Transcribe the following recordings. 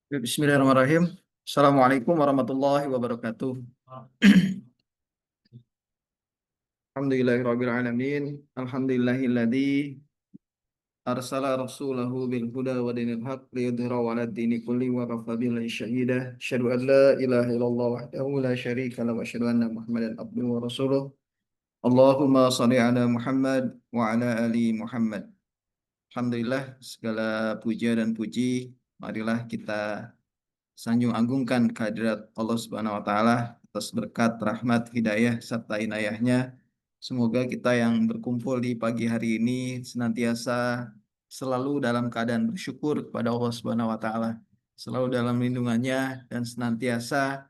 Bismillahirrahmanirrahim. Assalamualaikum warahmatullahi wabarakatuh. Alhamdulillahirabbil alamin. Alhamdulillahilladzi arsala rasulahu bil huda wa dinil haq liyudhhirahu 'ala dini kulli wa kafa billahi shahida. Asyhadu an la ilaha illallah wahdahu la syarika lahu wa asyhadu anna Muhammadan abduhu wa rasuluh. Allahumma shalli ala Muhammad wa ala ali Muhammad. Alhamdulillah, segala puja dan puji marilah kita sanjung agungkan kehadirat Allah Subhanahu wa taala atas berkat, rahmat, hidayah serta inayahnya. Semoga kita yang berkumpul di pagi hari ini senantiasa selalu dalam keadaan bersyukur kepada Allah Subhanahu wa taala, selalu dalam lindungannya dan senantiasa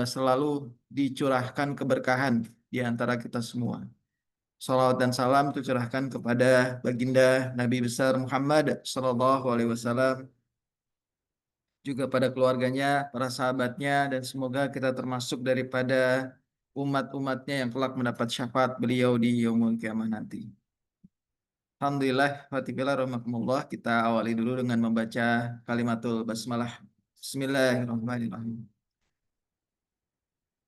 selalu dicurahkan keberkahan di antara kita semua. Salawat dan salam tercurahkan kepada baginda Nabi besar Muhammad sallallahu alaihi wasallam, juga pada keluarganya, para sahabatnya, dan semoga kita termasuk daripada umat-umatnya yang kelak mendapat syafaat beliau di yaumul kiamah nanti. Alhamdulillah, Fatihillah, rahmatullah. Kita awali dulu dengan membaca kalimatul basmalah. Bismillahirrahmanirrahim.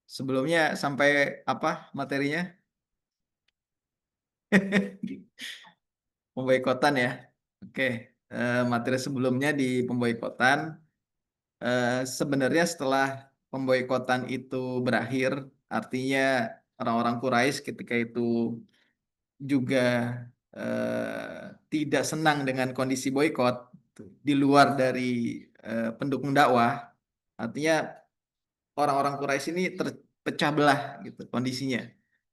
Sebelumnya sampai apa materinya? Pemboikotan ya. Oke, materi sebelumnya di pemboikotan. Sebenarnya setelah pemboikotan itu berakhir, artinya orang-orang Quraisy ketika itu juga tidak senang dengan kondisi boikot di luar dari pendukung dakwah, artinya orang-orang Quraisy ini terpecah belah gitu kondisinya.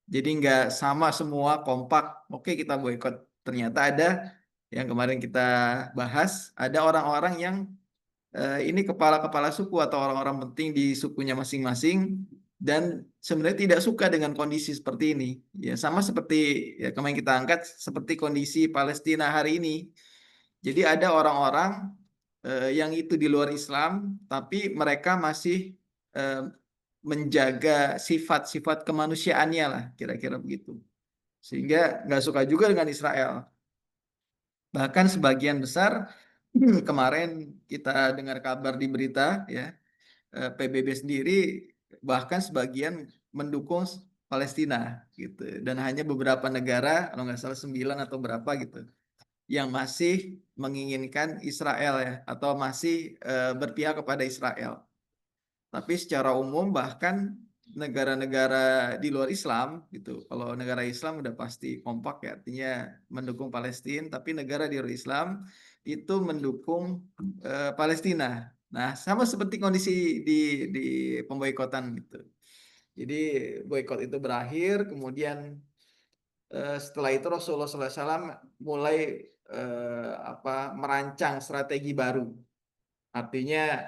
Jadi nggak sama semua kompak, oke kita boikot. Ternyata ada yang kemarin kita bahas, ada orang-orang yang ini kepala-kepala suku atau orang-orang penting di sukunya masing-masing dan sebenarnya tidak suka dengan kondisi seperti ini. Ya sama seperti ya kemarin kita angkat seperti kondisi Palestina hari ini. Jadi ada orang-orang yang itu di luar Islam, tapi mereka masih eh, menjaga sifat-sifat kemanusiaannya lah, kira-kira begitu. Sehingga nggak suka juga dengan Israel. Bahkan sebagian besar kemarin kita dengar kabar di berita ya, PBB sendiri bahkan sebagian mendukung Palestina gitu, dan hanya beberapa negara kalau nggak salah 9 atau berapa gitu yang masih menginginkan Israel ya, atau masih berpihak kepada Israel. Tapi secara umum bahkan negara-negara di luar Islam gitu, kalau negara Islam udah pasti kompak ya, artinya mendukung Palestina, tapi negara di luar Islam itu mendukung Palestina. Nah, sama seperti kondisi di pemboikotan gitu. Jadi boikot itu berakhir, kemudian setelah itu Rasulullah SAW mulai merancang strategi baru. Artinya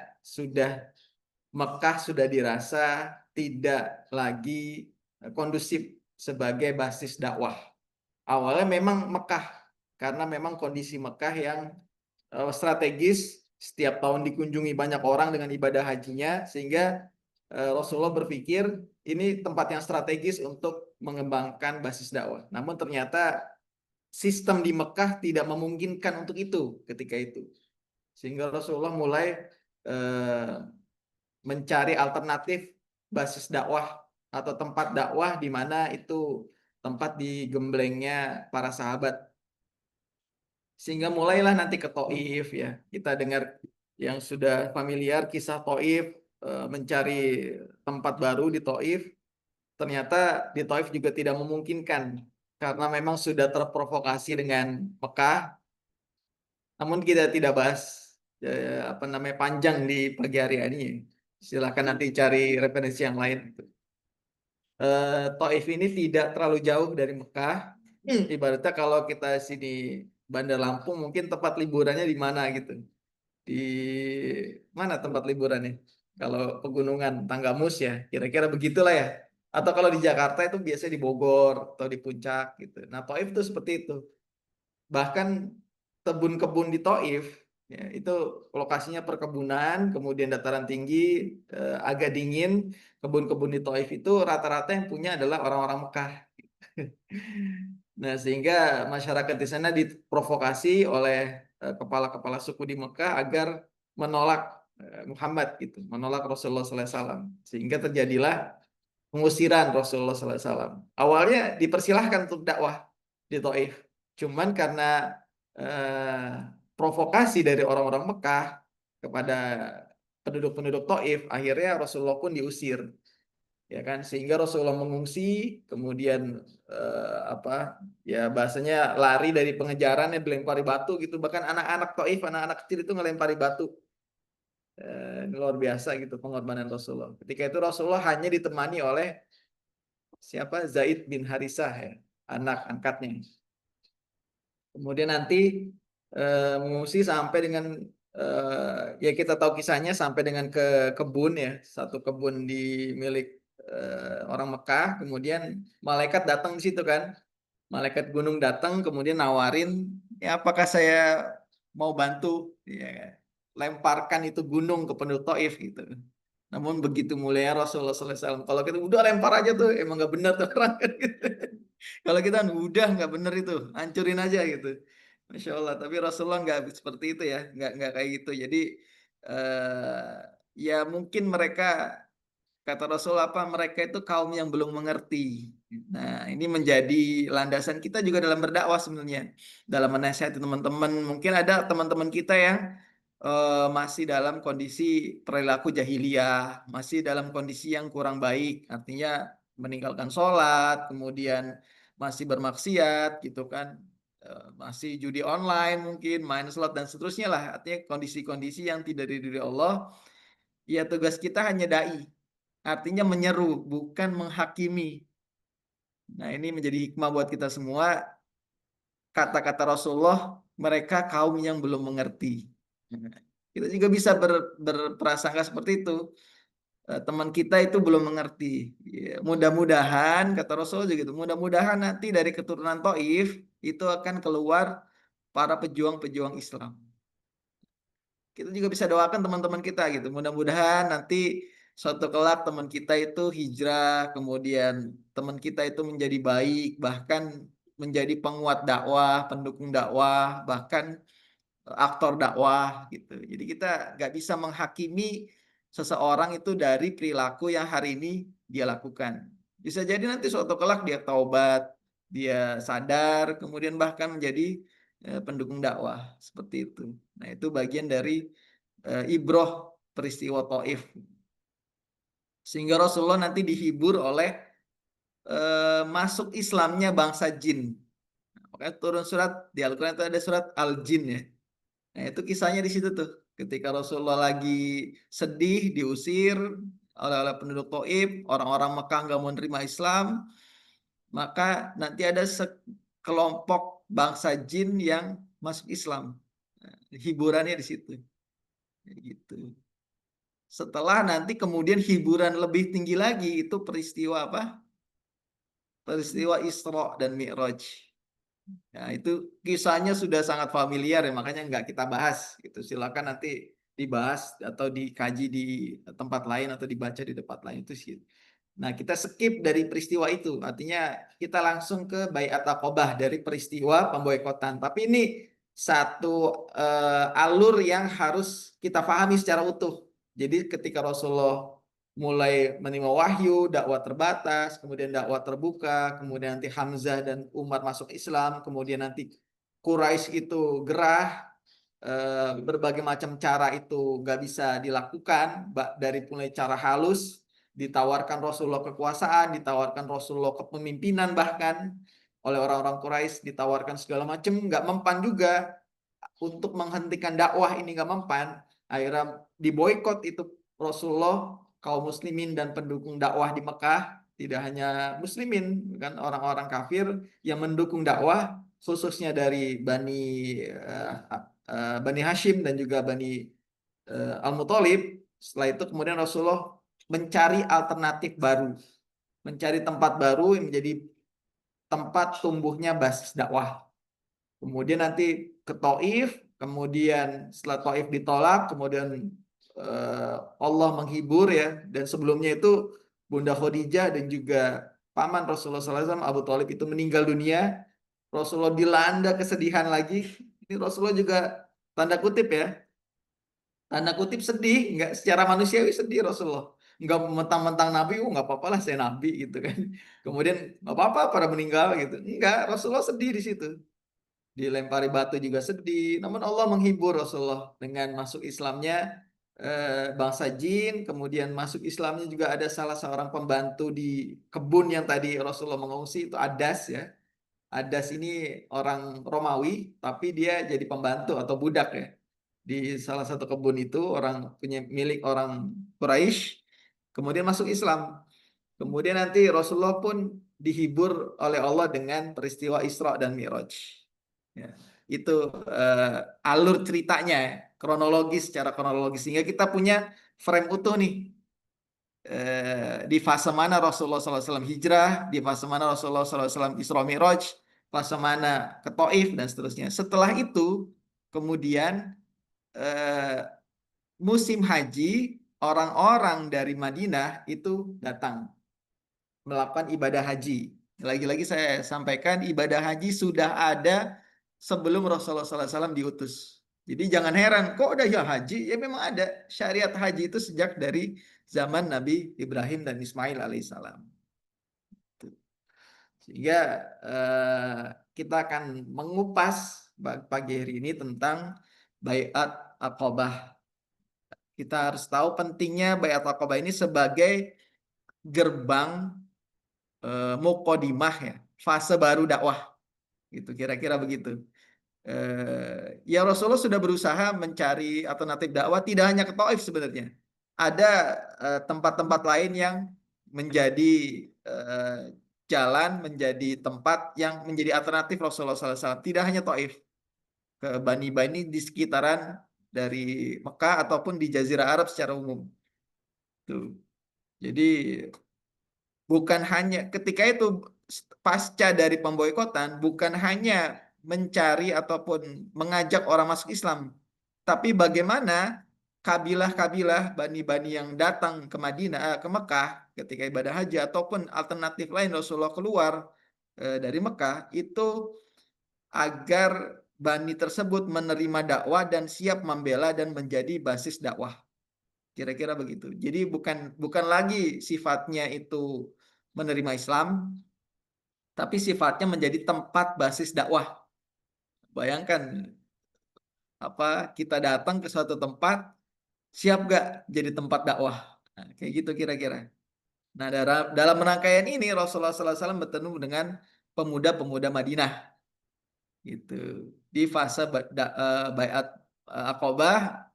Mekah sudah dirasa tidak lagi kondusif sebagai basis dakwah. Awalnya memang Mekah, karena memang kondisi Mekah yang strategis, setiap tahun dikunjungi banyak orang dengan ibadah hajinya, sehingga Rasulullah berpikir ini tempat yang strategis untuk mengembangkan basis dakwah. Namun ternyata sistem di Mekah tidak memungkinkan untuk itu ketika itu. Sehingga Rasulullah mulai eh, mencari alternatif basis dakwah atau tempat dakwah di mana itu tempat digemblengnya para sahabat. Sehingga mulailah nanti ke Taif ya. Kita dengar yang sudah familiar kisah Taif, mencari tempat baru di Taif. Ternyata di Taif juga tidak memungkinkan karena memang sudah terprovokasi dengan Mekah. Namun kita tidak bahas apa namanya panjang di pagi hari ini. Silakan nanti cari referensi yang lain. Taif ini tidak terlalu jauh dari Mekah. Ibaratnya kalau kita sini Bandar Lampung mungkin tempat liburannya di mana gitu. Di mana tempat liburannya? Kalau pegunungan Tanggamus ya, kira-kira begitulah ya. Atau kalau di Jakarta itu biasanya di Bogor atau di Puncak gitu. Nah, Taif itu seperti itu. Bahkan kebun-kebun di Taif ya, itu lokasinya perkebunan, kemudian dataran tinggi, agak dingin. Kebun-kebun di Taif itu rata-rata yang punya adalah orang-orang Mekah. Nah, sehingga masyarakat di sana diprovokasi oleh kepala-kepala suku di Mekah agar menolak Muhammad gitu, menolak Rasulullah SAW. Sehingga terjadilah pengusiran Rasulullah SAW. Awalnya dipersilahkan untuk dakwah di Taif. Cuman karena eh, provokasi dari orang-orang Mekah kepada penduduk-penduduk Taif, akhirnya Rasulullah pun diusir, ya kan? Sehingga Rasulullah mengungsi, kemudian apa? Ya bahasanya lari dari pengejaran yang dilempari batu gitu. Bahkan anak-anak Taif, anak-anak kecil itu ngelempari batu. Ini luar biasa gitu pengorbanan Rasulullah. Ketika itu Rasulullah hanya ditemani oleh siapa? Zaid bin Harisah ya, anak angkatnya. Kemudian nanti mengungsi sampai dengan ya kita tahu kisahnya sampai dengan ke kebun ya, satu kebun di milik orang Mekah. Kemudian malaikat datang di situ kan, malaikat gunung datang kemudian nawarin, ya apakah saya mau bantu ya, lemparkan itu gunung ke penduduk Taif gitu. Namun begitu mulia Rasulullah SAW. Kalau kita udah lempar aja tuh, emang nggak benar tuh orang kan gitu. Kalau kita udah nggak bener itu, hancurin aja gitu. Masya Allah. Tapi Rasulullah nggak seperti itu ya, nggak kayak gitu. Jadi ya mungkin mereka kata Rasul apa mereka itu kaum yang belum mengerti. Nah, ini menjadi landasan kita juga dalam berdakwah sebenarnya. Dalam menasihati teman-teman, mungkin ada teman-teman kita yang masih dalam kondisi perilaku jahiliyah, masih dalam kondisi yang kurang baik, artinya meninggalkan sholat, kemudian masih bermaksiat gitu kan. Masih judi online mungkin, main slot dan seterusnya lah. Artinya kondisi-kondisi yang tidak diridhoi Allah. Ya tugas kita hanya dai. Artinya menyeru, bukan menghakimi. Nah, ini menjadi hikmah buat kita semua. Kata-kata Rasulullah, mereka kaum yang belum mengerti. Kita juga bisa berprasangka seperti itu. Teman kita itu belum mengerti. Ya, mudah-mudahan, kata Rasulullah juga gitu, mudah-mudahan nanti dari keturunan Taif itu akan keluar para pejuang-pejuang Islam. Kita juga bisa doakan teman-teman kita gitu. Mudah-mudahan nanti suatu kelak teman kita itu hijrah, kemudian teman kita itu menjadi baik, bahkan menjadi penguat dakwah, pendukung dakwah, bahkan aktor dakwah gitu. Jadi kita nggak bisa menghakimi seseorang itu dari perilaku yang hari ini dia lakukan. Bisa jadi nanti suatu kelak dia taubat, dia sadar, kemudian bahkan menjadi pendukung dakwah seperti itu. Nah, itu bagian dari ibroh peristiwa Taif. Sehingga Rasulullah nanti dihibur oleh masuk Islamnya bangsa jin. Makanya turun surat di Al-Quran itu ada surat Al-Jin ya. Nah, itu kisahnya di situ tuh. Ketika Rasulullah lagi sedih, diusir oleh penduduk Taif, orang-orang Mekah nggak mau menerima Islam, maka nanti ada sekelompok bangsa jin yang masuk Islam. Nah, hiburannya di situ. Gitu. Setelah nanti kemudian hiburan lebih tinggi lagi itu peristiwa apa? Peristiwa Isra dan Mi'raj. Nah, itu kisahnya sudah sangat familiar ya, makanya nggak kita bahas. Gitu. Silakan nanti dibahas atau dikaji di tempat lain atau dibaca di tempat lain itu sih. Nah, kita skip dari peristiwa itu. Artinya kita langsung ke Baiat Aqobah dari peristiwa pemboikotan. Tapi ini satu alur yang harus kita pahami secara utuh. Jadi ketika Rasulullah mulai menerima wahyu, dakwah terbatas, kemudian dakwah terbuka, kemudian nanti Hamzah dan Umar masuk Islam, kemudian nanti Quraisy itu gerah, berbagai macam cara itu nggak bisa dilakukan, dari mulai cara halus, ditawarkan Rasulullah kekuasaan, ditawarkan Rasulullah kepemimpinan bahkan oleh orang-orang Quraisy, ditawarkan segala macam, nggak mempan juga untuk menghentikan dakwah ini, nggak mempan. Akhirnya diboikot itu Rasulullah, kaum muslimin dan pendukung dakwah di Mekah, tidak hanya muslimin, kan orang-orang kafir yang mendukung dakwah, khususnya dari Bani Hashim dan juga Bani Al-Muthalib. Setelah itu kemudian Rasulullah mencari alternatif baru, mencari tempat baru yang menjadi tempat tumbuhnya basis dakwah. Kemudian nanti ke Taif, kemudian setelah Taif ditolak, kemudian Allah menghibur ya, dan sebelumnya itu Bunda Khadijah dan juga paman Rasulullah SAW Abu Thalib itu meninggal dunia. Rasulullah dilanda kesedihan lagi. Ini Rasulullah juga tanda kutip ya, tanda kutip sedih, nggak secara manusiawi sedih Rasulullah, nggak mentang-mentang nabi, oh nggak apa-apa lah saya nabi gitu kan, kemudian nggak apa-apa pada meninggal gitu, nggak, Rasulullah sedih di situ, dilempari batu juga sedih, namun Allah menghibur Rasulullah dengan masuk Islamnya bangsa jin, kemudian masuk Islamnya juga ada salah seorang pembantu di kebun yang tadi Rasulullah mengungsi, itu Adas ya. Adas ini orang Romawi, tapi dia jadi pembantu atau budak ya. Di salah satu kebun itu orang punya milik orang Quraisy, kemudian masuk Islam. Kemudian nanti Rasulullah pun dihibur oleh Allah dengan peristiwa Isra dan Mi'raj. Ya, itu alur ceritanya, kronologis, secara kronologis, sehingga kita punya frame utuh nih. Di fase mana Rasulullah SAW hijrah, di fase mana Rasulullah SAW Isra Mi'raj, fase mana ke Taif dan seterusnya. Setelah itu kemudian musim haji, orang-orang dari Madinah itu datang melakukan ibadah haji. Lagi-lagi saya sampaikan, ibadah haji sudah ada sebelum Rasulullah SAW diutus. Jadi jangan heran, kok udah ya haji? Ya memang ada. Syariat haji itu sejak dari zaman Nabi Ibrahim dan Ismail alaihissalam. Sehingga kita akan mengupas pagi hari ini tentang Baiat Aqobah. Kita harus tahu pentingnya Baiat Aqobah ini sebagai gerbang mukodimah ya, fase baru dakwah. Gitu, kira-kira begitu. Ya Rasulullah sudah berusaha mencari alternatif dakwah tidak hanya ke Taif sebenarnya. Ada tempat-tempat lain yang menjadi jalan, menjadi tempat yang menjadi alternatif Rasulullah SAW. Tidak hanya Taif, ke bani-bani di sekitaran dari Mekah ataupun di Jazirah Arab secara umum. Tuh. Jadi bukan hanya ketika itu, pasca dari pemboikotan, bukan hanya mencari ataupun mengajak orang masuk Islam, tapi bagaimana kabilah-kabilah bani-bani yang datang ke Madinah, ke Mekah ketika ibadah haji ataupun alternatif lain Rasulullah keluar dari Mekah itu, agar bani tersebut menerima dakwah dan siap membela dan menjadi basis dakwah. Kira-kira begitu. Jadi bukan bukan lagi sifatnya itu menerima Islam, tapi sifatnya menjadi tempat basis dakwah. Bayangkan kita datang ke suatu tempat, siap gak jadi tempat dakwah? Nah, kayak gitu kira-kira. Nah, dalam rangkaian ini Rasulullah SAW bertemu dengan pemuda-pemuda Madinah gitu. Di fase Baiat Aqobah,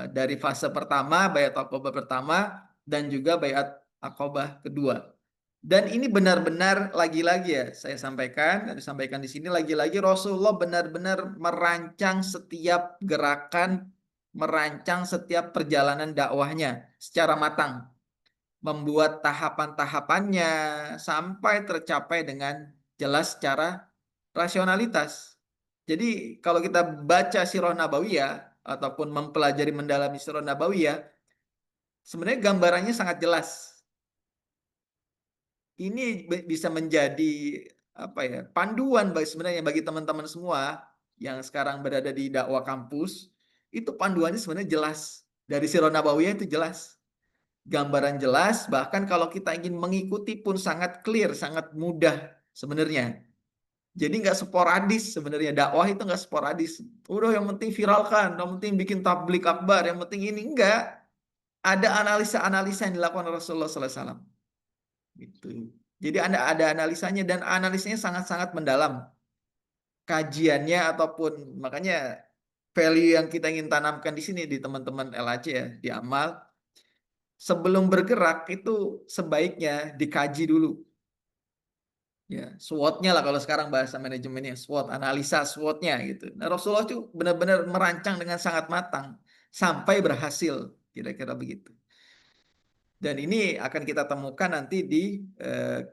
dari fase pertama, Baiat Aqobah pertama dan juga Baiat Aqobah kedua. Dan ini benar-benar lagi-lagi ya saya sampaikan, dan disampaikan di sini lagi-lagi Rasulullah benar-benar merancang setiap gerakan, merancang setiap perjalanan dakwahnya secara matang, membuat tahapan-tahapannya sampai tercapai dengan jelas secara rasionalitas. Jadi kalau kita baca Sirah Nabawiyah ataupun mempelajari mendalami Sirah Nabawiyah, sebenarnya gambarannya sangat jelas. ini bisa menjadi apa ya, panduan sebenarnya bagi teman-teman semua yang sekarang berada di dakwah kampus. Itu panduannya sebenarnya jelas. Dari Sirah Nabawiyah itu jelas. Gambaran jelas, bahkan kalau kita ingin mengikuti pun sangat clear, sangat mudah sebenarnya. Jadi nggak sporadis sebenarnya, dakwah itu nggak sporadis. Udah yang penting viralkan, yang penting bikin tablik akbar, yang penting ini enggak. Ada analisa-analisa yang dilakukan Rasulullah SAW. Gitu. Jadi ada analisanya dan analisanya sangat-sangat mendalam. Kajiannya ataupun makanya value yang kita ingin tanamkan di sini di teman-teman LAC ya, di Amal, sebelum bergerak itu sebaiknya dikaji dulu. Ya, SWOT-nya lah kalau sekarang bahasa manajemennya, SWOT, analisa SWOT-nya gitu. Nah, Rasulullah itu benar-benar merancang dengan sangat matang sampai berhasil, kira-kira begitu. Dan ini akan kita temukan nanti di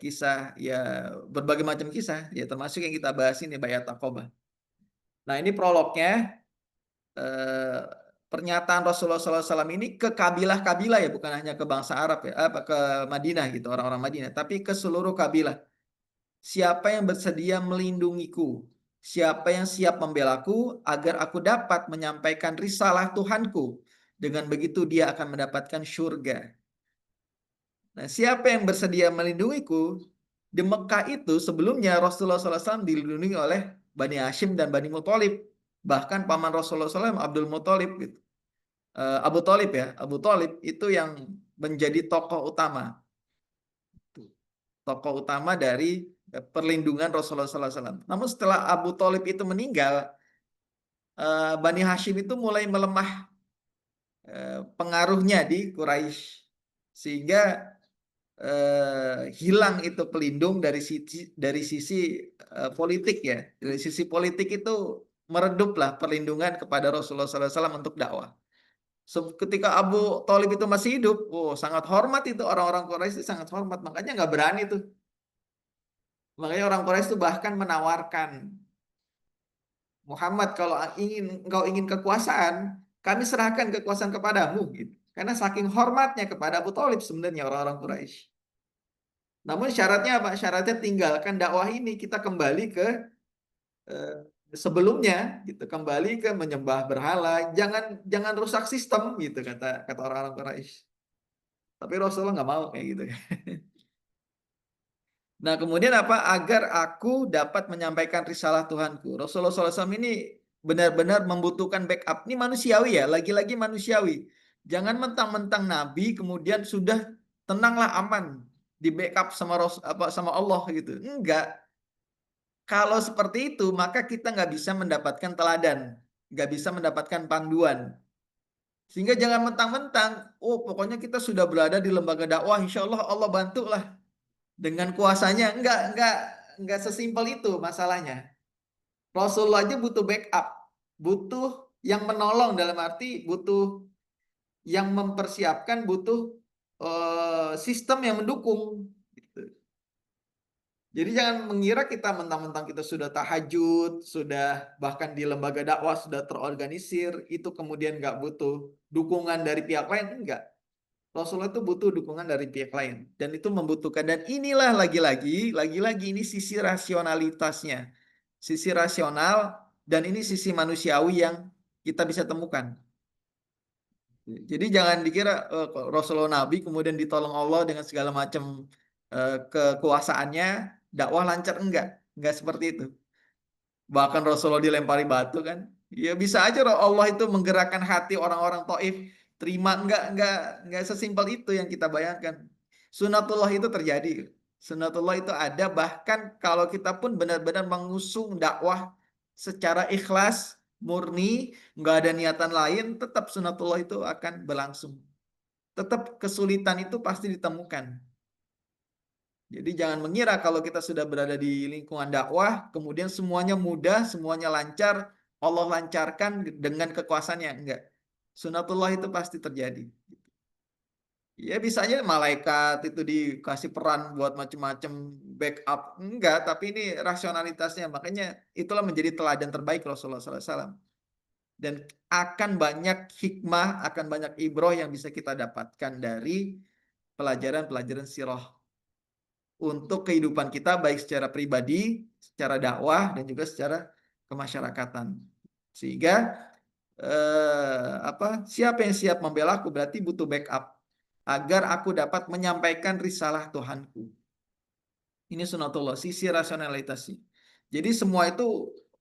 kisah ya, berbagai macam kisah ya, termasuk yang kita bahas ini Bayat Aqabah. Nah, ini prolognya, pernyataan Rasulullah SAW ini ke kabilah-kabilah ya, bukan hanya ke bangsa Arab ya, apa ke Madinah gitu, orang-orang Madinah, tapi ke seluruh kabilah. Siapa yang bersedia melindungiku? Siapa yang siap membelaku agar aku dapat menyampaikan risalah Tuhanku? Dengan begitu dia akan mendapatkan surga. Nah, siapa yang bersedia melindungiku? Di Mekah itu sebelumnya Rasulullah SAW dilindungi oleh Bani Hashim dan Bani Muthalib. Bahkan paman Rasulullah SAW Abdul Muthalib gitu. Abu Thalib ya, Abu Thalib itu yang menjadi tokoh utama. Tokoh utama dari perlindungan Rasulullah SAW. Namun setelah Abu Thalib itu meninggal, Bani Hashim itu mulai melemah pengaruhnya di Quraisy. Sehingga hilang itu pelindung dari sisi politik ya. Dari sisi politik itu mereduplah perlindungan kepada Rasulullah SAW untuk dakwah. Ketika Abu Thalib itu masih hidup, oh sangat hormat itu orang-orang Quraisy itu sangat hormat, makanya nggak berani tuh. Makanya orang Quraisy itu bahkan menawarkan, Muhammad kalau engkau ingin kekuasaan, kami serahkan kekuasaan kepadamu gitu. Karena saking hormatnya kepada Abu Thalib sebenarnya orang-orang Quraisy. Namun syaratnya apa? Syaratnya tinggalkan dakwah ini, kita kembali ke eh, sebelumnya gitu, kembali ke menyembah berhala, jangan jangan rusak sistem gitu kata kata orang-orang Quraisy. Tapi Rasulullah nggak mau kayak gitu. Nah, kemudian apa? Agar aku dapat menyampaikan risalah Tuhanku. Rasulullah SAW ini benar-benar membutuhkan backup. Ini manusiawi ya, lagi-lagi manusiawi. Jangan mentang-mentang Nabi kemudian sudah tenanglah aman di backup sama sama Allah gitu. Enggak. Kalau seperti itu, maka kita nggak bisa mendapatkan teladan, nggak bisa mendapatkan panduan. Sehingga jangan mentang-mentang, oh pokoknya kita sudah berada di lembaga dakwah, insya Allah Allah bantulah dengan kuasanya. Enggak sesimpel itu masalahnya. Rasulullah aja butuh backup, butuh yang menolong dalam arti butuh yang mempersiapkan, butuh sistem yang mendukung. Gitu. Jadi jangan mengira kita mentang-mentang kita sudah tahajud, sudah bahkan di lembaga dakwah sudah terorganisir, itu kemudian nggak butuh dukungan dari pihak lain, enggak. Rasulullah itu butuh dukungan dari pihak lain dan itu membutuhkan, dan inilah lagi-lagi ini sisi rasionalitasnya. Sisi rasional dan ini sisi manusiawi yang kita bisa temukan. Jadi jangan dikira Rasulullah Nabi kemudian ditolong Allah dengan segala macam kekuasaannya, dakwah lancar, enggak seperti itu. Bahkan Rasulullah dilempari batu kan. Ya bisa aja Allah itu menggerakkan hati orang-orang Taif terima, enggak sesimpel itu yang kita bayangkan. Sunatullah itu terjadi. Sunatullah itu ada, bahkan kalau kita pun benar-benar mengusung dakwah secara ikhlas, murni, enggak ada niatan lain, tetap sunatullah itu akan berlangsung. Tetap kesulitan itu pasti ditemukan. Jadi jangan mengira kalau kita sudah berada di lingkungan dakwah, kemudian semuanya mudah, semuanya lancar, Allah lancarkan dengan kekuasaannya. Enggak. Sunatullah itu pasti terjadi. Ya bisa aja malaikat itu dikasih peran buat macam-macam backup. Enggak, tapi ini rasionalitasnya. Makanya itulah menjadi teladan terbaik Rasulullah SAW. Dan akan banyak hikmah, akan banyak ibroh yang bisa kita dapatkan dari pelajaran-pelajaran sirah. untuk kehidupan kita baik secara pribadi, secara dakwah dan juga secara kemasyarakatan. Sehingga siapa yang siap membela aku berarti butuh backup agar aku dapat menyampaikan risalah Tuhanku. Ini sunatullah, sisi rasionalitasnya. Jadi semua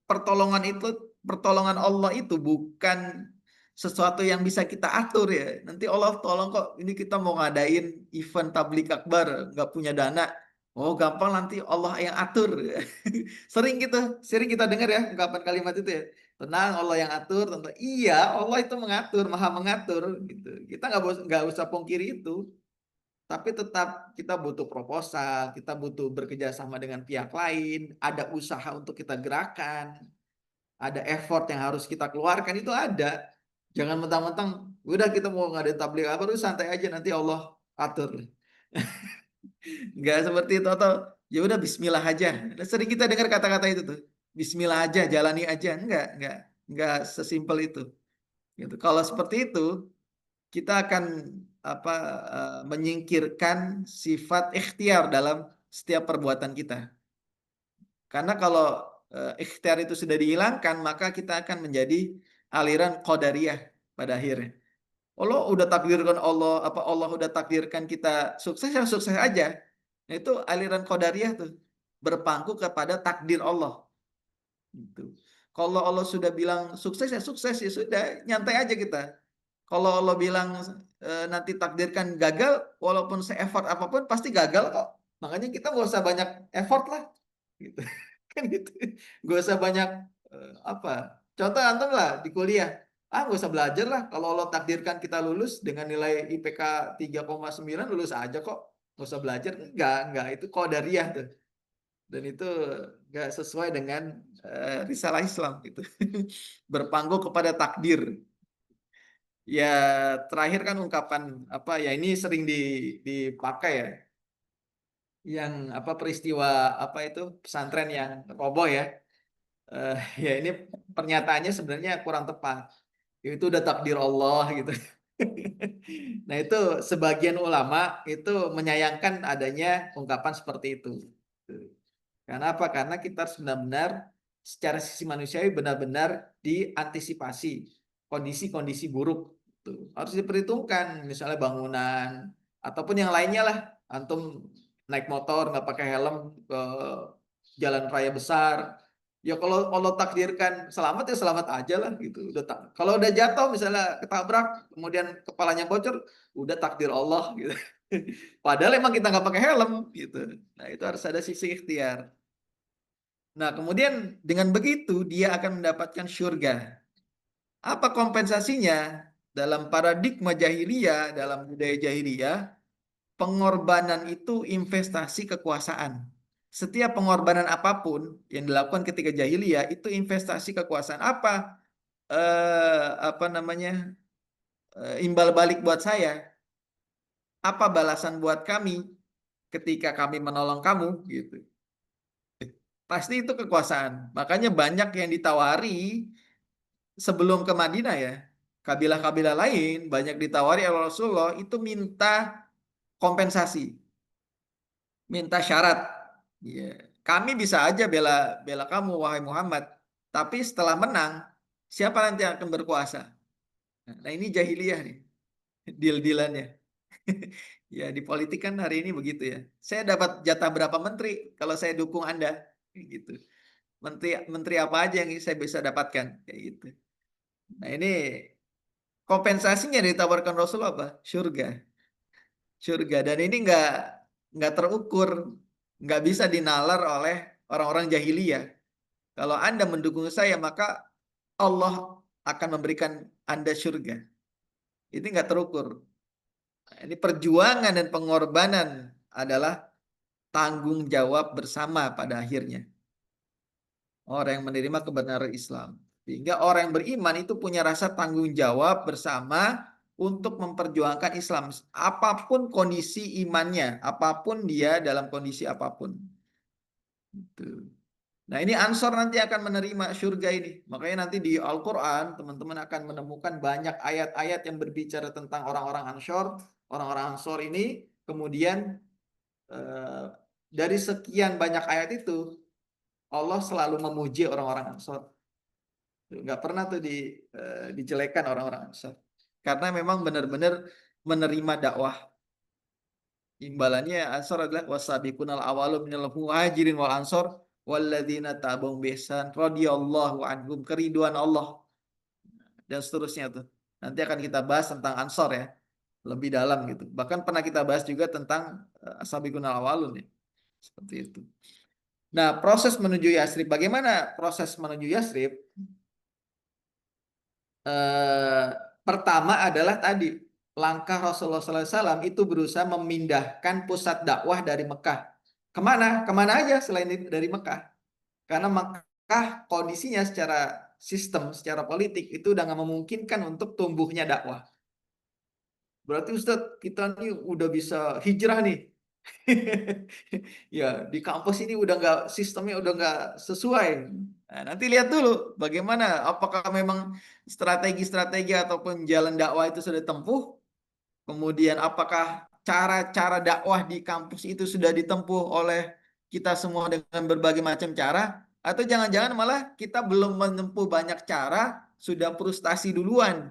pertolongan Allah itu bukan sesuatu yang bisa kita atur ya. Nanti Allah tolong kok, ini kita mau ngadain event tablik akbar, nggak punya dana. Oh gampang nanti Allah yang atur. Sering kita dengar ya ungkapan kalimat itu ya. Tenang Allah yang atur, tentu. Iya Allah itu mengatur, maha mengatur gitu. Kita nggak usah pungkiri itu. Tapi tetap kita butuh proposal, kita butuh bekerja sama dengan pihak lain, ada usaha untuk kita gerakan, ada effort yang harus kita keluarkan, itu ada. Jangan mentang-mentang, udah kita mau ngadain tabligh apa, udah santai aja nanti Allah atur. Nggak seperti itu, atau ya udah Bismillah aja. Sering kita dengar kata-kata itu tuh, Bismillah aja, jalani aja. Enggak sesimpel itu. Gitu. Kalau seperti itu, kita akan menyingkirkan sifat ikhtiar dalam setiap perbuatan kita. Karena kalau ikhtiar itu sudah dihilangkan, maka kita akan menjadi aliran qadariyah pada akhirnya. Allah udah takdirkan Allah udah takdirkan kita sukses ya sukses aja. Nah, itu aliran qadariyah tuh, berpangku kepada takdir Allah. Gitu. Kalau Allah sudah bilang sukses ya sudah, nyantai aja kita. Kalau Allah bilang nanti takdirkan gagal, walaupun se-effort apapun pasti gagal kok. Makanya kita nggak usah banyak effort lah, gitu. Kan gitu. Nggak usah banyak Contoh antum lah di kuliah, nggak usah belajar lah. Kalau Allah takdirkan kita lulus dengan nilai IPK 3,9 lulus aja kok. Nggak usah belajar, enggak itu qadariyah tuh. Dan itu nggak sesuai dengan risalah Islam gitu. Berpangku kepada takdir. Ya terakhir kan ungkapan ya ini sering dipakai ya, yang peristiwa itu pesantren yang roboh ya. Ya ini pernyataannya sebenarnya kurang tepat. Itu udah takdir Allah gitu. Nah itu sebagian ulama itu menyayangkan adanya ungkapan seperti itu. Karena apa? Karena kita harus benar-benar secara sisi manusiawi benar-benar diantisipasi kondisi-kondisi buruk. Tuh. Harus diperhitungkan misalnya bangunan ataupun yang lainnya lah. Antum naik motor nggak pakai helm ke jalan raya besar. Ya kalau Allah takdirkan selamat ya selamat aja lah gitu. Kalau udah jatuh misalnya ketabrak kemudian kepalanya bocor, udah takdir Allah gitu. Padahal emang kita nggak pakai helm gitu. Nah itu harus ada sisi ikhtiar. Nah kemudian dengan begitu dia akan mendapatkan surga. Apa kompensasinya? Dalam paradigma jahiliyah, dalam budaya jahiliyah, pengorbanan itu investasi kekuasaan. Setiap pengorbanan apapun yang dilakukan ketika jahiliyah itu investasi kekuasaan. Apa namanya? Imbal balik buat saya. Apa balasan buat kami ketika kami menolong kamu gitu. Pasti itu kekuasaan. Makanya banyak yang ditawari sebelum ke Madinah ya. Kabilah-kabilah lain banyak ditawari oleh Rasulullah itu minta kompensasi, minta syarat. Ya. Kami bisa aja bela bela kamu wahai Muhammad, tapi setelah menang siapa nanti yang akan berkuasa? Nah, ini jahiliyah nih, deal-dealannya. Ya di politik kan hari ini begitu ya. Saya dapat jatah berapa menteri kalau saya dukung Anda, gitu. Menteri menteri apa aja yang saya bisa dapatkan, kayak gitu. Nah ini kompensasinya ditawarkan Rasul apa? Surga, surga. Dan ini nggak terukur, nggak bisa dinalar oleh orang-orang jahiliyah. Kalau Anda mendukung saya, maka Allah akan memberikan Anda surga. Ini nggak terukur. Nah, ini perjuangan dan pengorbanan adalah tanggung jawab bersama pada akhirnya. Orang yang menerima kebenaran Islam. Sehingga orang yang beriman itu punya rasa tanggung jawab bersama untuk memperjuangkan Islam. Apapun kondisi imannya, apapun dia dalam kondisi apapun. Gitu. Nah ini Ansor nanti akan menerima surga ini. Makanya nanti di Al-Quran teman-teman akan menemukan banyak ayat-ayat yang berbicara tentang orang-orang Ansor. Orang-orang Ansor ini kemudian eh, dari sekian banyak ayat itu Allah selalu memuji orang-orang Ansor. Nggak pernah tuh dijelekan orang-orang Ansor. Karena memang benar-benar menerima dakwah. Imbalannya Ansor adalah wasabiqunal awalu minal muhajirin wal ansor walladzina tabung besan radhiyallahu anhum, keriduan Allah dan seterusnya tuh. Nanti akan kita bahas tentang Ansor ya, lebih dalam gitu. Bahkan pernah kita bahas juga tentang asabiqunal awalun ya. Seperti itu. Nah, proses menuju Yasrib. Bagaimana proses menuju Yasrib? Eh, Pertama adalah tadi langkah Rasulullah SAW itu berusaha memindahkan pusat dakwah dari Mekah. Kemana? Kemana aja selain dari Mekah? Karena Mekah kondisinya secara sistem, secara politik itu udah nggak memungkinkan untuk tumbuhnya dakwah. Berarti Ustadz kita nih udah bisa hijrah nih. Ya, di kampus ini udah nggak, sistemnya udah nggak sesuai. Nah, nanti lihat dulu bagaimana, apakah memang strategi-strategi ataupun jalan dakwah itu sudah tempuh, kemudian apakah cara-cara dakwah di kampus itu sudah ditempuh oleh kita semua dengan berbagai macam cara, atau jangan-jangan malah kita belum menempuh banyak cara, sudah frustasi duluan,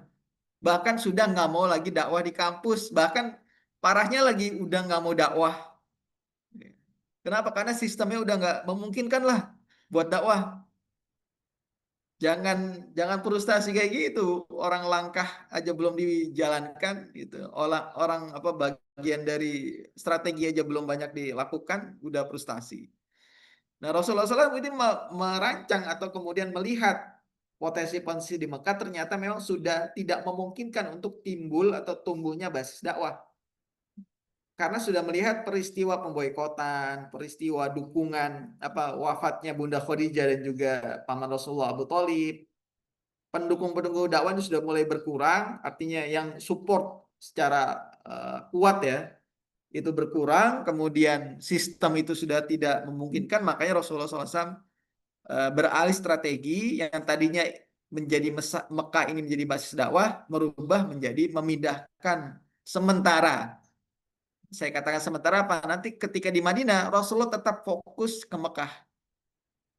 bahkan sudah nggak mau lagi dakwah di kampus, bahkan parahnya lagi udah nggak mau dakwah. Kenapa? Karena sistemnya udah nggak memungkinkan lah buat dakwah. Jangan jangan frustasi kayak gitu. Orang langkah aja belum dijalankan gitu. Orang apa bagian dari strategi aja belum banyak dilakukan, udah frustasi. Nah, Rasulullah SAW ini merancang atau kemudian melihat potensi-potensi di Mekah ternyata memang sudah tidak memungkinkan untuk timbul atau tumbuhnya basis dakwah. Karena sudah melihat peristiwa pemboikotan, peristiwa dukungan apa wafatnya Bunda Khadijah dan juga paman Rasulullah Abu Thalib, pendukung-pendukung dakwah itu sudah mulai berkurang, artinya yang support secara kuat ya, itu berkurang, kemudian sistem itu sudah tidak memungkinkan, makanya Rasulullah SAW beralih strategi yang tadinya menjadi Mekah ini menjadi basis dakwah, merubah menjadi memindahkan sementara. Saya katakan sementara apa? Nanti ketika di Madinah, Rasulullah tetap fokus ke Mekah.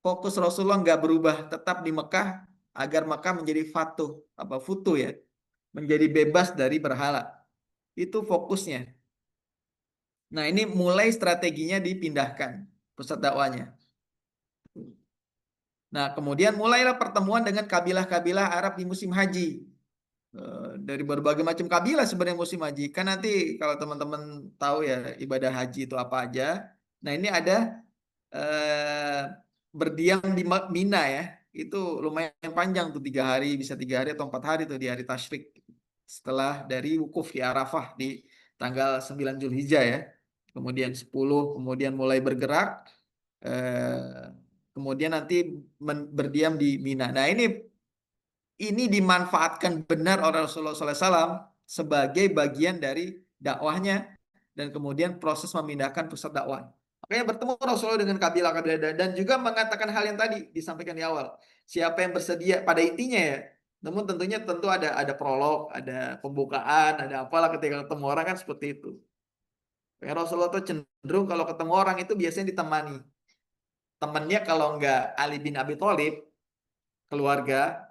Fokus Rasulullah nggak berubah, tetap di Mekah agar Mekah menjadi futu ya, menjadi bebas dari berhala. Itu fokusnya. Nah, ini mulai strateginya dipindahkan pusat dakwanya. Nah, kemudian mulailah pertemuan dengan kabilah-kabilah Arab di musim haji. Dari berbagai macam kabilah sebenarnya musim haji. Kan nanti kalau teman-teman tahu ya ibadah haji itu apa aja. Nah, ini ada eh, berdiam di Mina ya. Itu lumayan panjang tuh 3 hari, bisa 3 hari atau 4 hari tuh di hari tasyrik. Setelah dari wukuf di Arafah di tanggal 9 Zulhijjah ya. Kemudian 10, kemudian mulai bergerak. eh, Kemudian nanti berdiam di Mina. Nah, ini dimanfaatkan benar oleh Rasulullah SAW sebagai bagian dari dakwahnya dan kemudian proses memindahkan pusat dakwah. Makanya bertemu Rasulullah dengan kabilah-kabilah dan juga mengatakan hal yang tadi disampaikan di awal. Siapa yang bersedia pada intinya ya. Namun tentunya ada prolog, ada pembukaan, ada apalah ketika ketemu orang kan seperti itu. Kayak Rasulullah tuh cenderung kalau ketemu orang itu biasanya ditemani. Temannya kalau enggak Ali bin Abi Thalib, keluarga,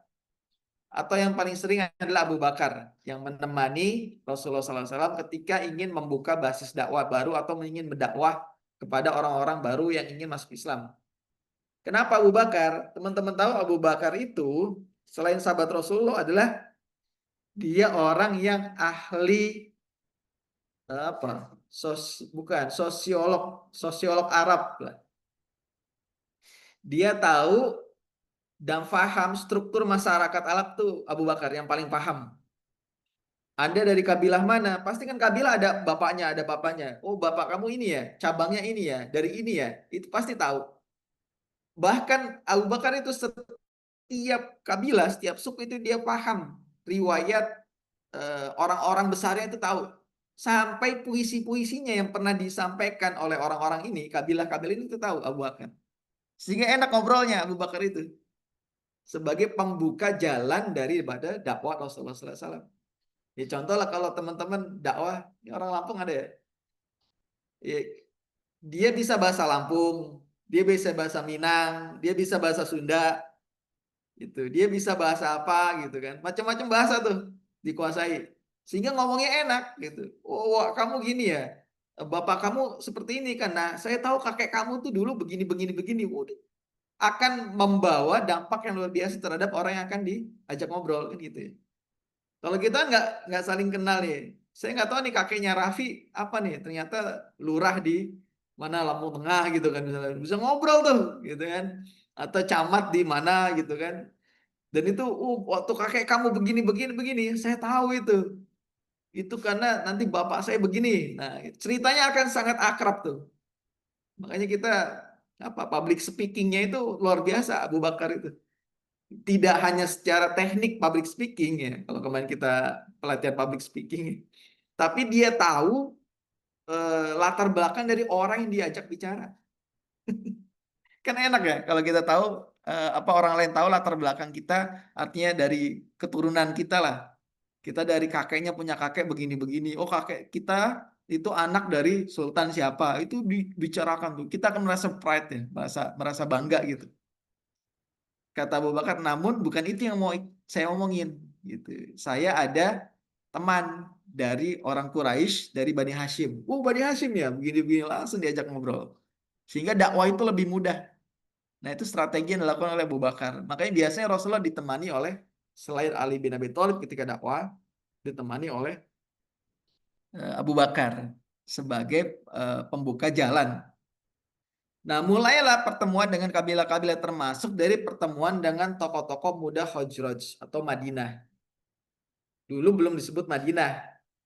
atau yang paling sering adalah Abu Bakar yang menemani Rasulullah SAW ketika ingin membuka basis dakwah baru atau ingin berdakwah kepada orang-orang baru yang ingin masuk Islam. Kenapa Abu Bakar? Teman-teman tahu Abu Bakar itu selain sahabat Rasulullah adalah dia orang yang ahli apa? Bukan sosiolog Arab lah. Dia tahu dan paham struktur masyarakat Arab tuh Abu Bakar yang paling paham. Anda dari kabilah mana? Pasti kan kabilah ada bapaknya, ada bapaknya. Oh, bapak kamu ini ya, cabangnya ini ya, dari ini ya. Itu pasti tahu. Bahkan Abu Bakar itu setiap kabilah, setiap suku itu dia paham riwayat orang-orang besarnya itu tahu. Sampai puisi-puisinya yang pernah disampaikan oleh orang-orang ini, kabilah-kabilah ini itu tahu Abu Bakar. Sehingga enak ngobrolnya Abu Bakar itu sebagai pembuka jalan daripada dakwah Rasulullah SAW. Ya contoh lah kalau teman-teman dakwah, ini orang Lampung ada ya. Ya, dia bisa bahasa Lampung, dia bisa bahasa Minang, dia bisa bahasa Sunda, gitu. Dia bisa bahasa apa gitu kan. Macam-macam bahasa tuh dikuasai. Sehingga ngomongnya enak gitu. Oh, wah, kamu gini ya. Bapak kamu seperti ini kan. Nah, saya tahu kakek kamu tuh dulu begini begini begini. Udah, akan membawa dampak yang luar biasa terhadap orang yang akan diajak ngobrol kan gitu ya. Kalau kita nggak saling kenal nih, saya nggak tahu nih kakeknya Raffi apa nih. Ternyata lurah di mana Lampung Tengah gitu kan misalnya bisa ngobrol tuh gitu kan. Atau camat di mana gitu kan. Dan itu, waktu kakek kamu begini begini begini, saya tahu itu. Itu karena nanti bapak saya begini. Nah, ceritanya akan sangat akrab tuh. Makanya kita apa public speakingnya itu luar biasa Abu Bakar itu. Tidak hanya secara teknik public speaking ya, kalau kemarin kita pelatihan public speaking, tapi dia tahu latar belakang dari orang yang diajak bicara. Kan enak ya kalau kita tahu apa orang lain tahu latar belakang kita, artinya dari keturunan kita lah. Kita dari kakeknya punya kakek begini-begini. Oh, kakek kita itu anak dari sultan siapa. Itu dibicarakan tuh. Kita akan merasa pride ya, merasa merasa bangga gitu. Kata Abu Bakar, namun bukan itu yang mau saya omongin gitu. Saya ada teman dari orang Quraisy dari Bani Hashim. Bani Hashim ya, begini-begini langsung diajak ngobrol. Sehingga dakwah itu lebih mudah. Nah, itu strategi yang dilakukan oleh Abu Bakar. Makanya biasanya Rasulullah ditemani oleh selain Ali bin Abi Thalib ketika dakwah, ditemani oleh Abu Bakar sebagai pembuka jalan. Nah, mulailah pertemuan dengan kabilah-kabilah termasuk dari pertemuan dengan tokoh-tokoh muda Khazraj atau Madinah. Dulu belum disebut Madinah.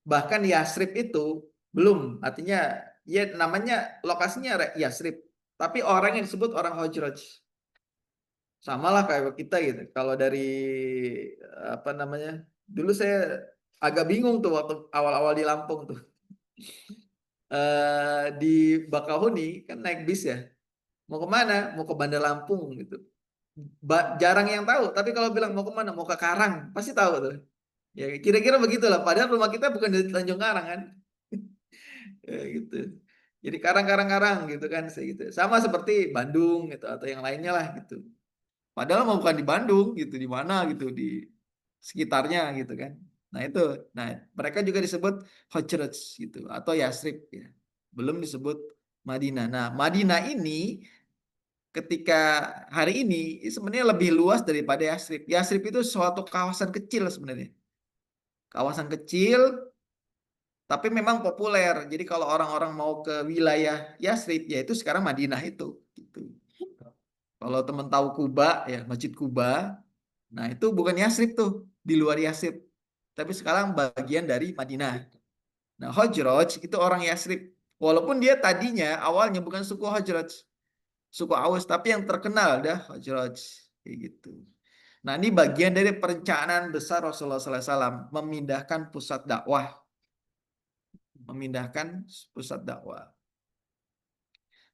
Bahkan Yasrib itu belum, artinya ya namanya lokasinya Yasrib, tapi orang yang disebut orang Khazraj. Sama lah kayak kita gitu. Kalau dari apa namanya? Dulu saya agak bingung tuh waktu awal-awal di Lampung tuh. Di Bakahuni kan naik bis ya. Mau kemana? Mau ke Bandar Lampung gitu. Jarang yang tahu. Tapi kalau bilang mau kemana? Mau ke Karang, pasti tahu tuh. Ya kira-kira begitulah. Padahal rumah kita bukan di Tanjung Karang kan. Ya, gitu. Jadi Karang-Karang-Karang gitu kan. Gitu. Sama seperti Bandung gitu atau yang lainnya lah gitu. Padahal mau bukan di Bandung gitu, di mana gitu di sekitarnya gitu kan. Nah itu, nah mereka juga disebut Hojraj gitu atau Yasrib ya. Belum disebut Madinah. Nah Madinah ini ketika hari ini sebenarnya lebih luas daripada Yasrib. Yasrib itu suatu kawasan kecil sebenarnya. Kawasan kecil tapi memang populer. Jadi kalau orang-orang mau ke wilayah Yasrib yaitu sekarang Madinah itu gitu. Kalau teman tahu Kuba ya Masjid Kuba. Nah, itu bukan Yasrib tuh, di luar Yasrib. Tapi sekarang bagian dari Madinah. Nah, Hajraj itu orang Yasrib. Walaupun dia tadinya awalnya bukan suku Hajraj, suku Aus, tapi yang terkenal dah Hajraj. Kayak gitu. Nah, ini bagian dari perencanaan besar Rasulullah SAW memindahkan pusat dakwah, memindahkan pusat dakwah.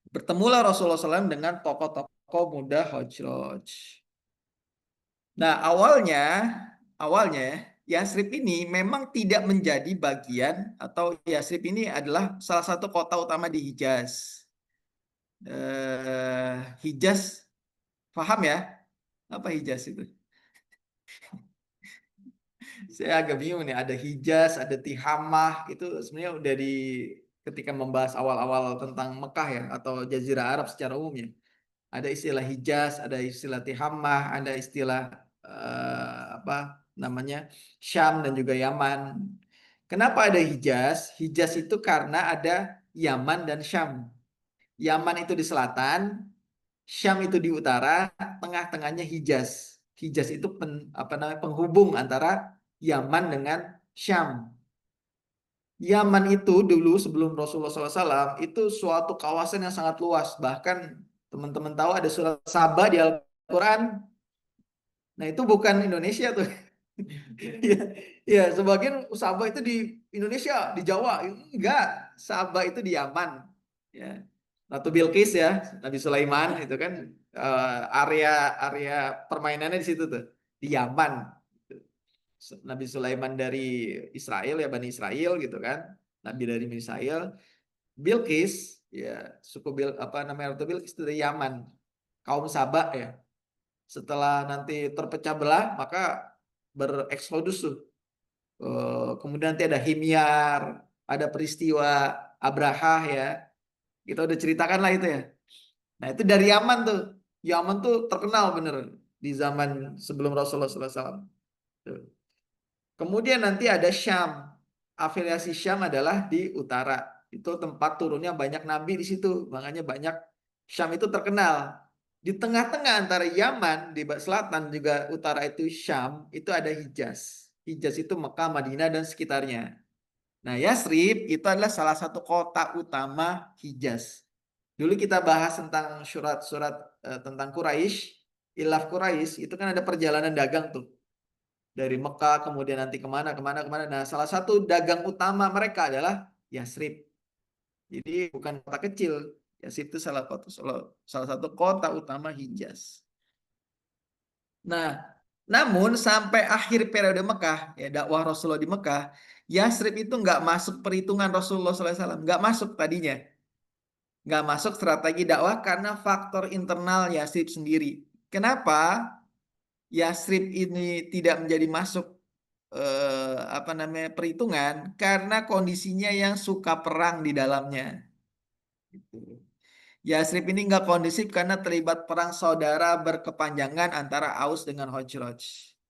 Bertemulah Rasulullah SAW dengan tokoh-tokoh muda Hajraj. Nah, awalnya Yasrib ini memang tidak menjadi bagian atau Yasrib ini adalah salah satu kota utama di Hijaz. Hijaz, paham ya? Apa Hijaz itu? Saya agak bingung nih. Ada Hijaz, ada Tihamah. Itu sebenarnya udah di ketika membahas awal-awal tentang Mekah ya atau Jazirah Arab secara umumnya. Ada istilah Hijaz, ada istilah Tihamah, ada istilah apa namanya Syam dan juga Yaman. Kenapa ada Hijaz? Hijaz itu karena ada Yaman dan Syam. Yaman itu di selatan, Syam itu di utara, tengah-tengahnya Hijaz. Hijaz itu apa namanya penghubung antara Yaman dengan Syam. Yaman itu dulu sebelum Rasulullah SAW itu suatu kawasan yang sangat luas. Bahkan teman-teman tahu ada surat Sabah di Al-Quran. Nah itu bukan Indonesia tuh. Ya, ya, sebagian Sabah itu di Indonesia, di Jawa. Enggak, Sabah itu di Yaman. Ya. Ratu Bilqis ya, Nabi Sulaiman itu kan area area permainannya di situ tuh, di Yaman. Nabi Sulaiman dari Israel ya Bani Israel gitu kan. Nabi dari Bani Israel. Bilqis ya suku apa namanya Ratu Bilqis itu dari Yaman, kaum Saba ya. Setelah nanti terpecah belah, maka bereksodus tuh. Kemudian nanti ada Himyar, ada peristiwa Abraha ya. Kita udah ceritakan lah itu ya. Nah itu dari Yaman tuh. Yaman tuh terkenal bener di zaman sebelum Rasulullah SAW. Tuh. Kemudian nanti ada Syam. Afiliasi Syam adalah di utara. Itu tempat turunnya banyak nabi di situ. Makanya banyak Syam itu terkenal. Di tengah-tengah antara Yaman di selatan juga utara itu Syam, itu ada Hijaz. Hijaz itu Mekah, Madinah dan sekitarnya. Nah, Yasrib itu adalah salah satu kota utama Hijaz. Dulu kita bahas tentang surat-surat tentang Quraisy, Ilaf Quraisy, itu kan ada perjalanan dagang tuh dari Mekah kemudian nanti kemana kemana kemana. Nah, salah satu dagang utama mereka adalah Yasrib. Jadi bukan kota kecil. Yasrib itu salah satu kota utama Hijaz. Nah, namun sampai akhir periode Mekah, ya dakwah Rasulullah di Mekah, Yasrib itu nggak masuk perhitungan Rasulullah SAW, nggak masuk tadinya, nggak masuk strategi dakwah karena faktor internal Yasrib sendiri. Kenapa Yasrib ini tidak menjadi masuk apa namanya perhitungan? Karena kondisinya yang suka perang di dalamnya. Gitu. Yasrib ini nggak kondusif karena terlibat perang saudara berkepanjangan antara Aus dengan Khazraj.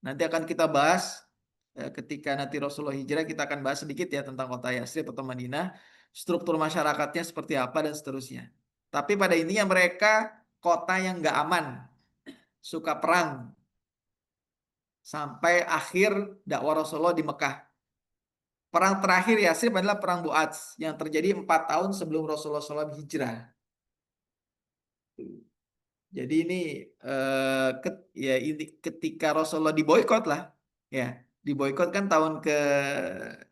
Nanti akan kita bahas ketika nanti Rasulullah hijrah, kita akan bahas sedikit ya tentang kota Yasrib atau Madinah, struktur masyarakatnya seperti apa dan seterusnya. Tapi pada intinya mereka kota yang nggak aman, suka perang sampai akhir dakwah Rasulullah di Mekah. Perang terakhir Yasrib adalah perang Bu'ats yang terjadi 4 tahun sebelum Rasulullah SAW hijrah. Jadi ini ya ini ketika Rasulullah diboykot lah, ya diboykot kan tahun ke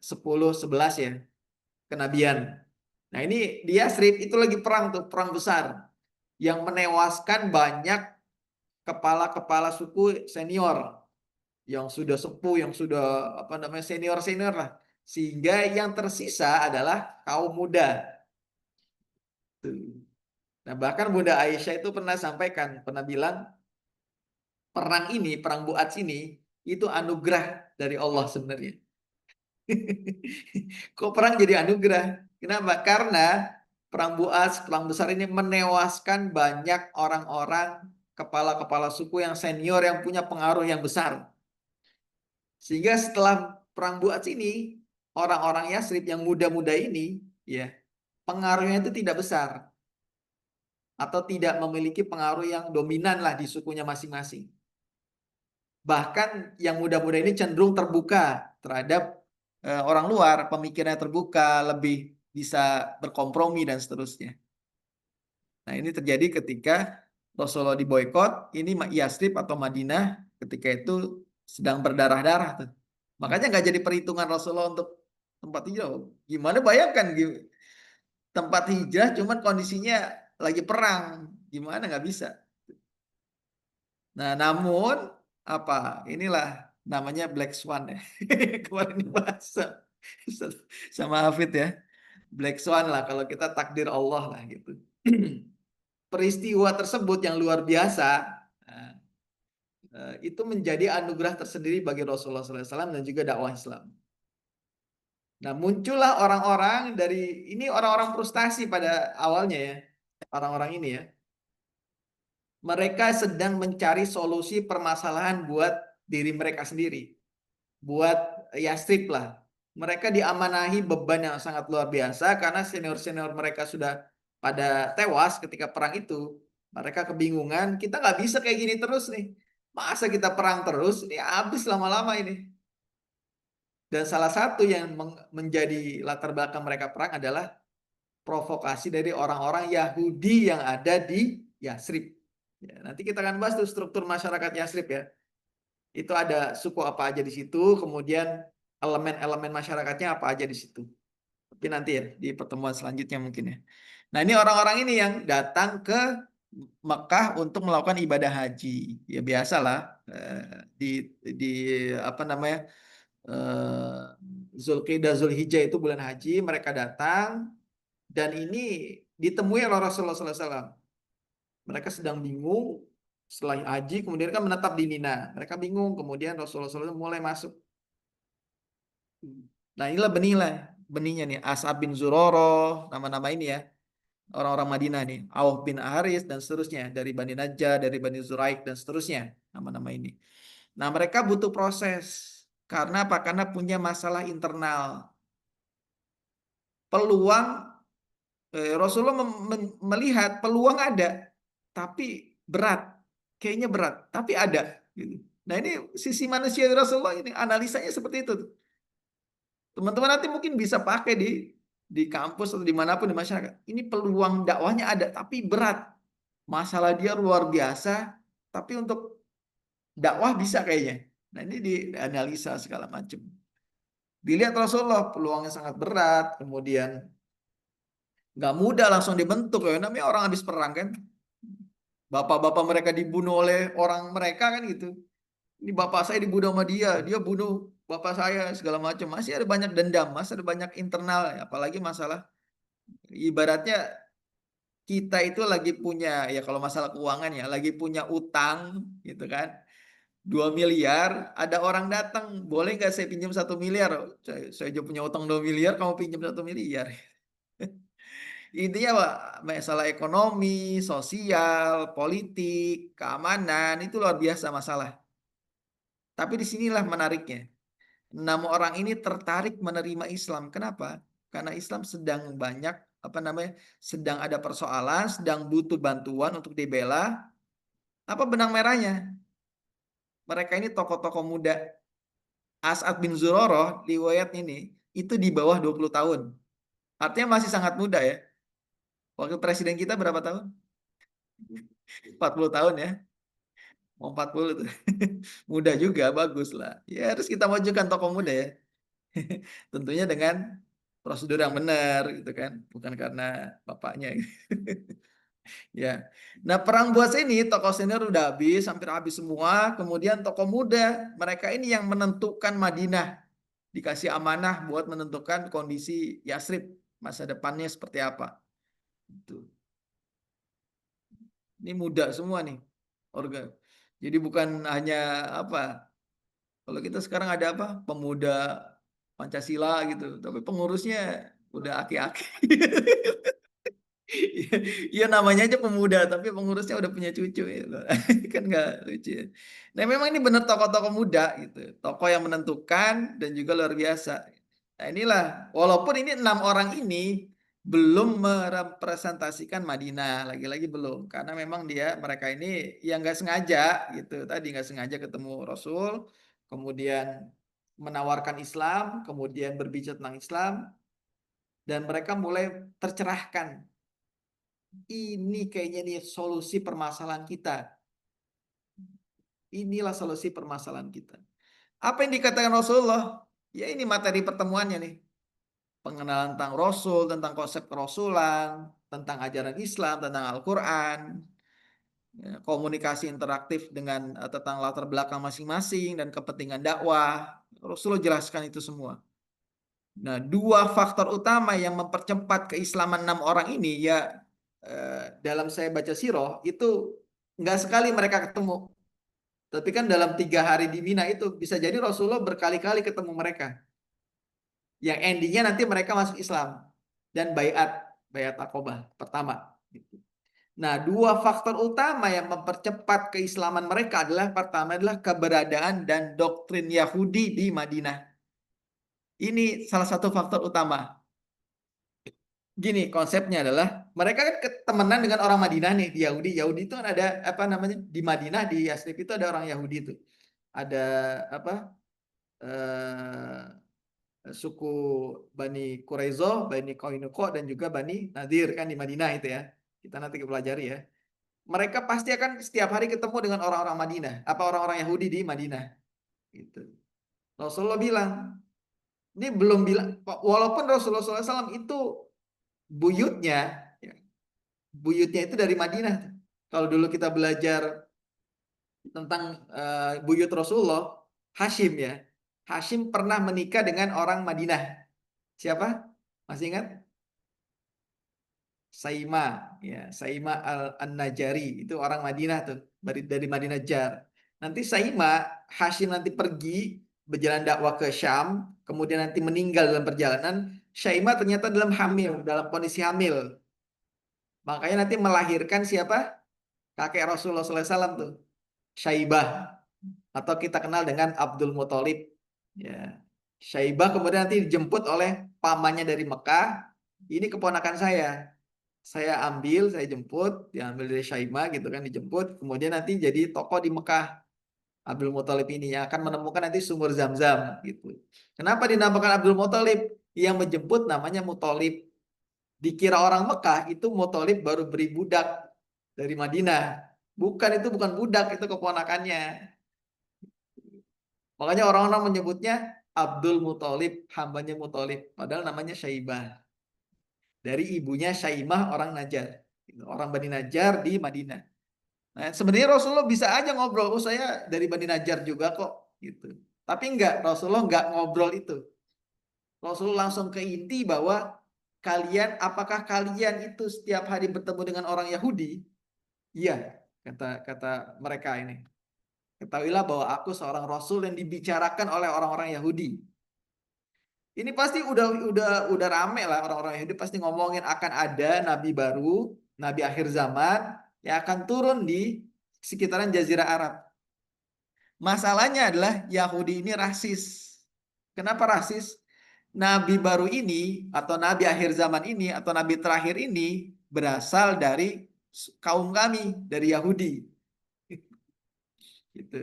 10-11 ya kenabian. Nah ini di Yasrib itu lagi perang tuh, perang besar yang menewaskan banyak kepala-kepala suku senior yang sudah sepuh, yang sudah apa namanya senior-senior lah, sehingga yang tersisa adalah kaum muda. Tuh. Nah bahkan Bunda Aisyah itu pernah sampaikan, pernah bilang perang ini, perang Bu'ats ini, itu anugerah dari Allah sebenarnya. Kok perang jadi anugerah? Kenapa? Karena perang Bu'ats, perang besar ini menewaskan banyak orang-orang kepala-kepala suku yang senior yang punya pengaruh yang besar. Sehingga setelah perang Bu'ats ini, orang-orang Yasrib yang muda-muda ini, ya, pengaruhnya itu tidak besar atau tidak memiliki pengaruh yang dominan lah di sukunya masing-masing. Bahkan yang muda-muda ini cenderung terbuka terhadap orang luar, pemikirannya terbuka, lebih bisa berkompromi dan seterusnya. Nah, ini terjadi ketika Rasulullah diboykot, ini Yasrib atau Madinah ketika itu sedang berdarah-darah tuh. Makanya nggak jadi perhitungan Rasulullah untuk tempat hijrah. Gimana bayangkan tempat hijrah cuman kondisinya lagi perang. Gimana nggak bisa. Nah, namun apa? Inilah namanya Black Swan ya. Kemarin dibahas sama Hafid ya. Black Swan lah kalau kita takdir Allah lah gitu. Peristiwa tersebut yang luar biasa nah, itu menjadi anugerah tersendiri bagi Rasulullah SAW dan juga dakwah Islam. Nah, muncullah orang-orang dari ini orang-orang frustasi pada awalnya ya. Orang-orang ini ya. Mereka sedang mencari solusi permasalahan buat diri mereka sendiri. Buat Yastrib lah. Mereka diamanahi beban yang sangat luar biasa karena senior-senior mereka sudah pada tewas ketika perang itu. Mereka kebingungan, kita nggak bisa kayak gini terus nih. Masa kita perang terus? Ini habis lama-lama ini. Dan salah satu yang menjadi latar belakang mereka perang adalah provokasi dari orang-orang Yahudi yang ada di Yastrib. Ya, nanti kita akan bahas tuh struktur masyarakat Yastrib ya. Itu ada suku apa aja di situ, kemudian elemen-elemen masyarakatnya apa aja di situ. Tapi nanti ya di pertemuan selanjutnya mungkin ya. Nah ini orang-orang ini yang datang ke Mekah untuk melakukan ibadah haji. Ya biasalah di apa namanya Zulqidah Zulhijjah itu bulan haji mereka datang Dan ini ditemui oleh Rasulullah SAW. Mereka sedang bingung setelah haji, kemudian kan menetap di Mina. Mereka bingung, kemudian Rasulullah SAW mulai masuk. Nah inilah benihnya nih. As'ab bin Zuroroh, nama-nama ini ya. Orang-orang Madinah nih. Auf bin Haris dan seterusnya. Dari Bani Najjar, dari Bani Zuraik dan seterusnya. Nama-nama ini. Nah mereka butuh proses. Karena apa? Karena punya masalah internal. Peluang, Rasulullah melihat peluang ada. Tapi berat. Kayaknya berat. Tapi ada. Gitu. Nah ini sisi manusia Rasulullah ini. Analisanya seperti itu. Teman-teman nanti mungkin bisa pakai di kampus atau dimanapun di masyarakat. Ini peluang dakwahnya ada, tapi berat. Masalah dia luar biasa, tapi untuk dakwah bisa kayaknya. Nah ini dianalisa segala macam. Dilihat Rasulullah peluangnya sangat berat, kemudian nggak mudah langsung dibentuk ya. Namanya orang habis perang kan. Bapak-bapak mereka dibunuh oleh orang mereka kan gitu. Ini bapak saya dibunuh sama dia bunuh bapak saya segala macam. Masih ada banyak dendam, masih ada banyak internal, apalagi masalah ibaratnya kita itu lagi punya ya kalau masalah keuangan ya lagi punya utang gitu kan 2 miliar, ada orang datang boleh nggak saya pinjam 1 miliar, saya aja punya utang 2 miliar kamu pinjam 1 miliar. Intinya Pak, masalah ekonomi, sosial, politik, keamanan itu luar biasa masalah. Tapi disinilah menariknya. 6 orang ini tertarik menerima Islam. Kenapa? Karena Islam sedang banyak apa namanya? Sedang ada persoalan, sedang butuh bantuan untuk dibela. Apa benang merahnya? Mereka ini tokoh-tokoh muda. As'ad bin Zuroroh riwayat ini itu di bawah 20 tahun. Artinya masih sangat muda ya. Wakil presiden kita berapa tahun? 40 tahun ya. Mau 40 tuh. Muda juga, bagus lah. Ya harus kita majukan tokoh muda ya. Tentunya dengan prosedur yang benar gitu kan, bukan karena bapaknya. Ya. Nah, perang Buas ini tokoh senior udah habis, hampir habis semua. Kemudian tokoh muda, mereka ini yang menentukan Madinah, dikasih amanah buat menentukan kondisi Yasrib masa depannya seperti apa. Itu. Ini muda semua nih. Jadi bukan hanya apa. Kalau kita sekarang ada apa? Pemuda Pancasila gitu, tapi pengurusnya udah aki-aki. Iya namanya aja pemuda, tapi pengurusnya udah punya cucu gitu. Kan nggak lucu ya. Nah memang ini benar tokoh-tokoh muda gitu. Tokoh yang menentukan dan juga luar biasa. Nah inilah, walaupun ini 6 orang ini belum merepresentasikan Madinah, lagi-lagi belum. Karena memang mereka ini yang nggak sengaja gitu. Tadi nggak sengaja ketemu Rasul, kemudian menawarkan Islam, kemudian berbicara tentang Islam, dan mereka mulai tercerahkan. Ini kayaknya nih solusi permasalahan kita. Inilah solusi permasalahan kita. Apa yang dikatakan Rasulullah? Ya ini materi pertemuannya nih. Pengenalan tentang Rasul, tentang konsep kerasulan, tentang ajaran Islam, tentang Al-Quran, ya, komunikasi interaktif dengan tentang latar belakang masing-masing dan kepentingan dakwah. Rasulullah jelaskan itu semua. Nah, 2 faktor utama yang mempercepat keislaman 6 orang ini ya dalam saya baca sirah itu nggak sekali mereka ketemu. Tapi kan dalam 3 hari di Mina itu bisa jadi Rasulullah berkali-kali ketemu mereka. Yang endingnya nanti mereka masuk Islam dan bayat Aqobah pertama. Nah, 2 faktor utama yang mempercepat keislaman mereka adalah pertama adalah keberadaan dan doktrin Yahudi di Madinah. Ini salah satu faktor utama. Gini, konsepnya adalah mereka kan temenan dengan orang Madinah nih, di Yahudi. Yahudi itu kan ada apa namanya? Di Madinah, di Yasrib itu ada orang Yahudi itu. Ada apa? Suku Bani Quraizoh, Bani Qainuqa dan juga Bani Nadir kan di Madinah itu ya. Kita nanti pelajari ya. Mereka pasti akan setiap hari ketemu dengan orang-orang Madinah, apa orang-orang Yahudi di Madinah. Gitu. Rasulullah bilang, ini belum bilang, walaupun Rasulullah SAW itu buyutnya, ya, buyutnya itu dari Madinah. Kalau dulu kita belajar tentang buyut Rasulullah, Hashim ya. Hashim pernah menikah dengan orang Madinah. Siapa? Masih ingat? Saima, ya, Saima An-Najari itu orang Madinah tuh, dari Madinah Jar. Nanti Saima, Hashim nanti pergi berjalan dakwah ke Syam, kemudian nanti meninggal dalam perjalanan. Saima ternyata dalam kondisi hamil. Makanya nanti melahirkan siapa? Kakek Rasulullah SAW tuh, Syaibah, atau kita kenal dengan Abdul Muthalib. Ya. Syaibah kemudian nanti dijemput oleh pamannya dari Mekah. Ini keponakan saya ambil, saya jemput, diambil dari Syaimah gitu kan, dijemput, kemudian nanti jadi tokoh di Mekah. Abdul Muthalib ini yang akan menemukan nanti sumur Zam-Zam gitu. Kenapa dinamakan Abdul Muthalib? Yang menjemput namanya Muthalib. Dikira orang Mekah itu Muthalib baru beri budak dari Madinah. Bukan, itu bukan budak, itu keponakannya. Makanya orang-orang menyebutnya Abdul Muthalib, hambanya Muthalib. Padahal namanya Syaibah. Dari ibunya Syaimah orang Najar. Orang Bani Najar di Madinah. Nah, sebenarnya Rasulullah bisa aja ngobrol, oh saya dari Bani Najjar juga kok, gitu. Tapi enggak, Rasulullah enggak ngobrol itu. Rasulullah langsung ke inti bahwa apakah kalian itu setiap hari bertemu dengan orang Yahudi? Iya, kata kata mereka ini. Ketahuilah bahwa aku seorang Rasul yang dibicarakan oleh orang-orang Yahudi. Ini pasti udah rame lah, orang-orang Yahudi pasti ngomongin akan ada nabi baru, nabi akhir zaman yang akan turun di sekitaran Jazirah Arab. Masalahnya adalah Yahudi ini rasis. Kenapa rasis? Nabi baru ini atau nabi akhir zaman ini atau nabi terakhir ini berasal dari kaum kami, dari Yahudi. Gitu.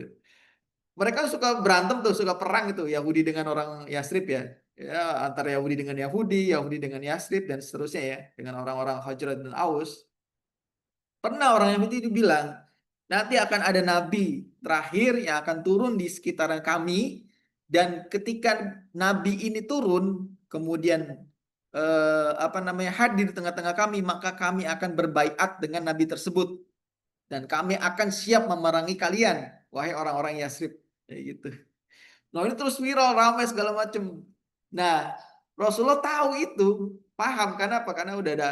Mereka suka berantem tuh, suka perang itu Yahudi dengan orang Yasrib ya. Ya, antara Yahudi dengan Yahudi, Yahudi dengan Yasrib dan seterusnya ya, dengan orang-orang Khazraj dan Aus. Pernah orang Yahudi itu bilang, nanti akan ada nabi terakhir yang akan turun di sekitaran kami, dan ketika nabi ini turun, kemudian hadir di tengah-tengah kami, maka kami akan berbaiat dengan nabi tersebut dan kami akan siap memerangi kalian, wahai orang-orang Yasrib. Kayak gitu. Nah ini terus viral, ramai segala macam. Nah Rasulullah tahu itu, paham karena apa? Karena udah ada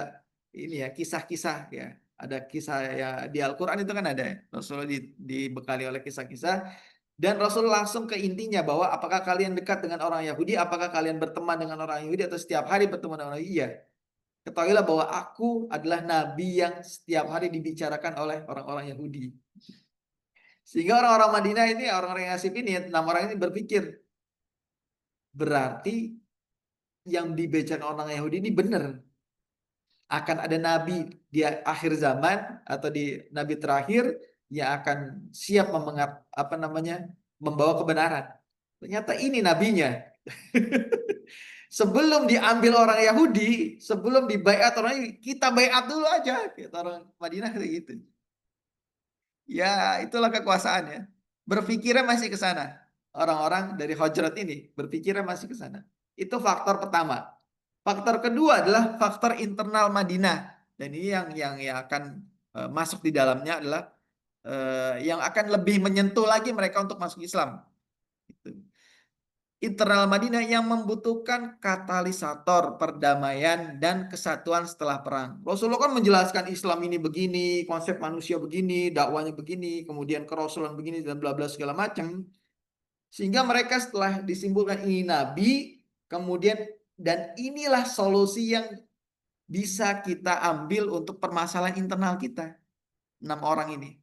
ini ya kisah-kisah ya. Ada kisah ya di Al-Quran itu kan ada ya. Rasulullah dibekali oleh kisah-kisah. Dan Rasul langsung ke intinya bahwa apakah kalian dekat dengan orang Yahudi? Apakah kalian berteman dengan orang Yahudi atau setiap hari bertemu dengan orang Yahudi? Iya. Ketahuilah bahwa aku adalah nabi yang setiap hari dibicarakan oleh orang-orang Yahudi. Sehingga orang-orang Madinah ini, orang-orang Yasrib ini, 6 orang ini berpikir, berarti yang dibicarakan orang Yahudi ini benar. Akan ada nabi di akhir zaman atau di nabi terakhir yang akan siap membawa kebenaran. Ternyata ini nabinya. Sebelum diambil orang Yahudi, sebelum dibaiat orang Yahudi, kita baiat dulu aja. Kita orang Madinah kayak gitu. Ya, itulah kekuasaannya. Berpikirnya masih ke sana. Orang-orang dari Hujrat ini berpikirnya masih ke sana. Itu faktor pertama. Faktor kedua adalah faktor internal Madinah. Dan ini yang akan masuk di dalamnya adalah yang akan lebih menyentuh lagi mereka untuk masuk Islam. Gitu. Internal Madinah yang membutuhkan katalisator perdamaian dan kesatuan setelah perang. Rasulullah kan menjelaskan Islam ini begini, konsep manusia begini, dakwanya begini, kemudian kerasulan begini dan bla bla segala macam. Sehingga mereka setelah disimpulkan ini nabi, kemudian dan inilah solusi yang bisa kita ambil untuk permasalahan internal kita. 6 orang ini.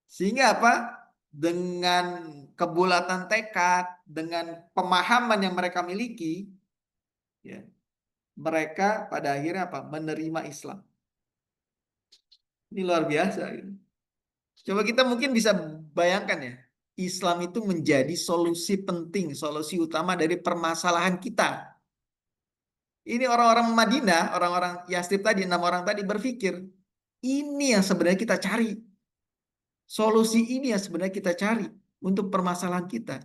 Sehingga apa? Dengan kebulatan tekad, dengan pemahaman yang mereka miliki, ya, mereka pada akhirnya apa? Menerima Islam. Ini luar biasa. Gitu. Coba kita mungkin bisa bayangkan ya, Islam itu menjadi solusi penting, solusi utama dari permasalahan kita. Ini orang-orang Madinah, orang-orang Yastrib tadi, 6 orang tadi berpikir, ini yang sebenarnya kita cari. Solusi ini yang sebenarnya kita cari untuk permasalahan kita.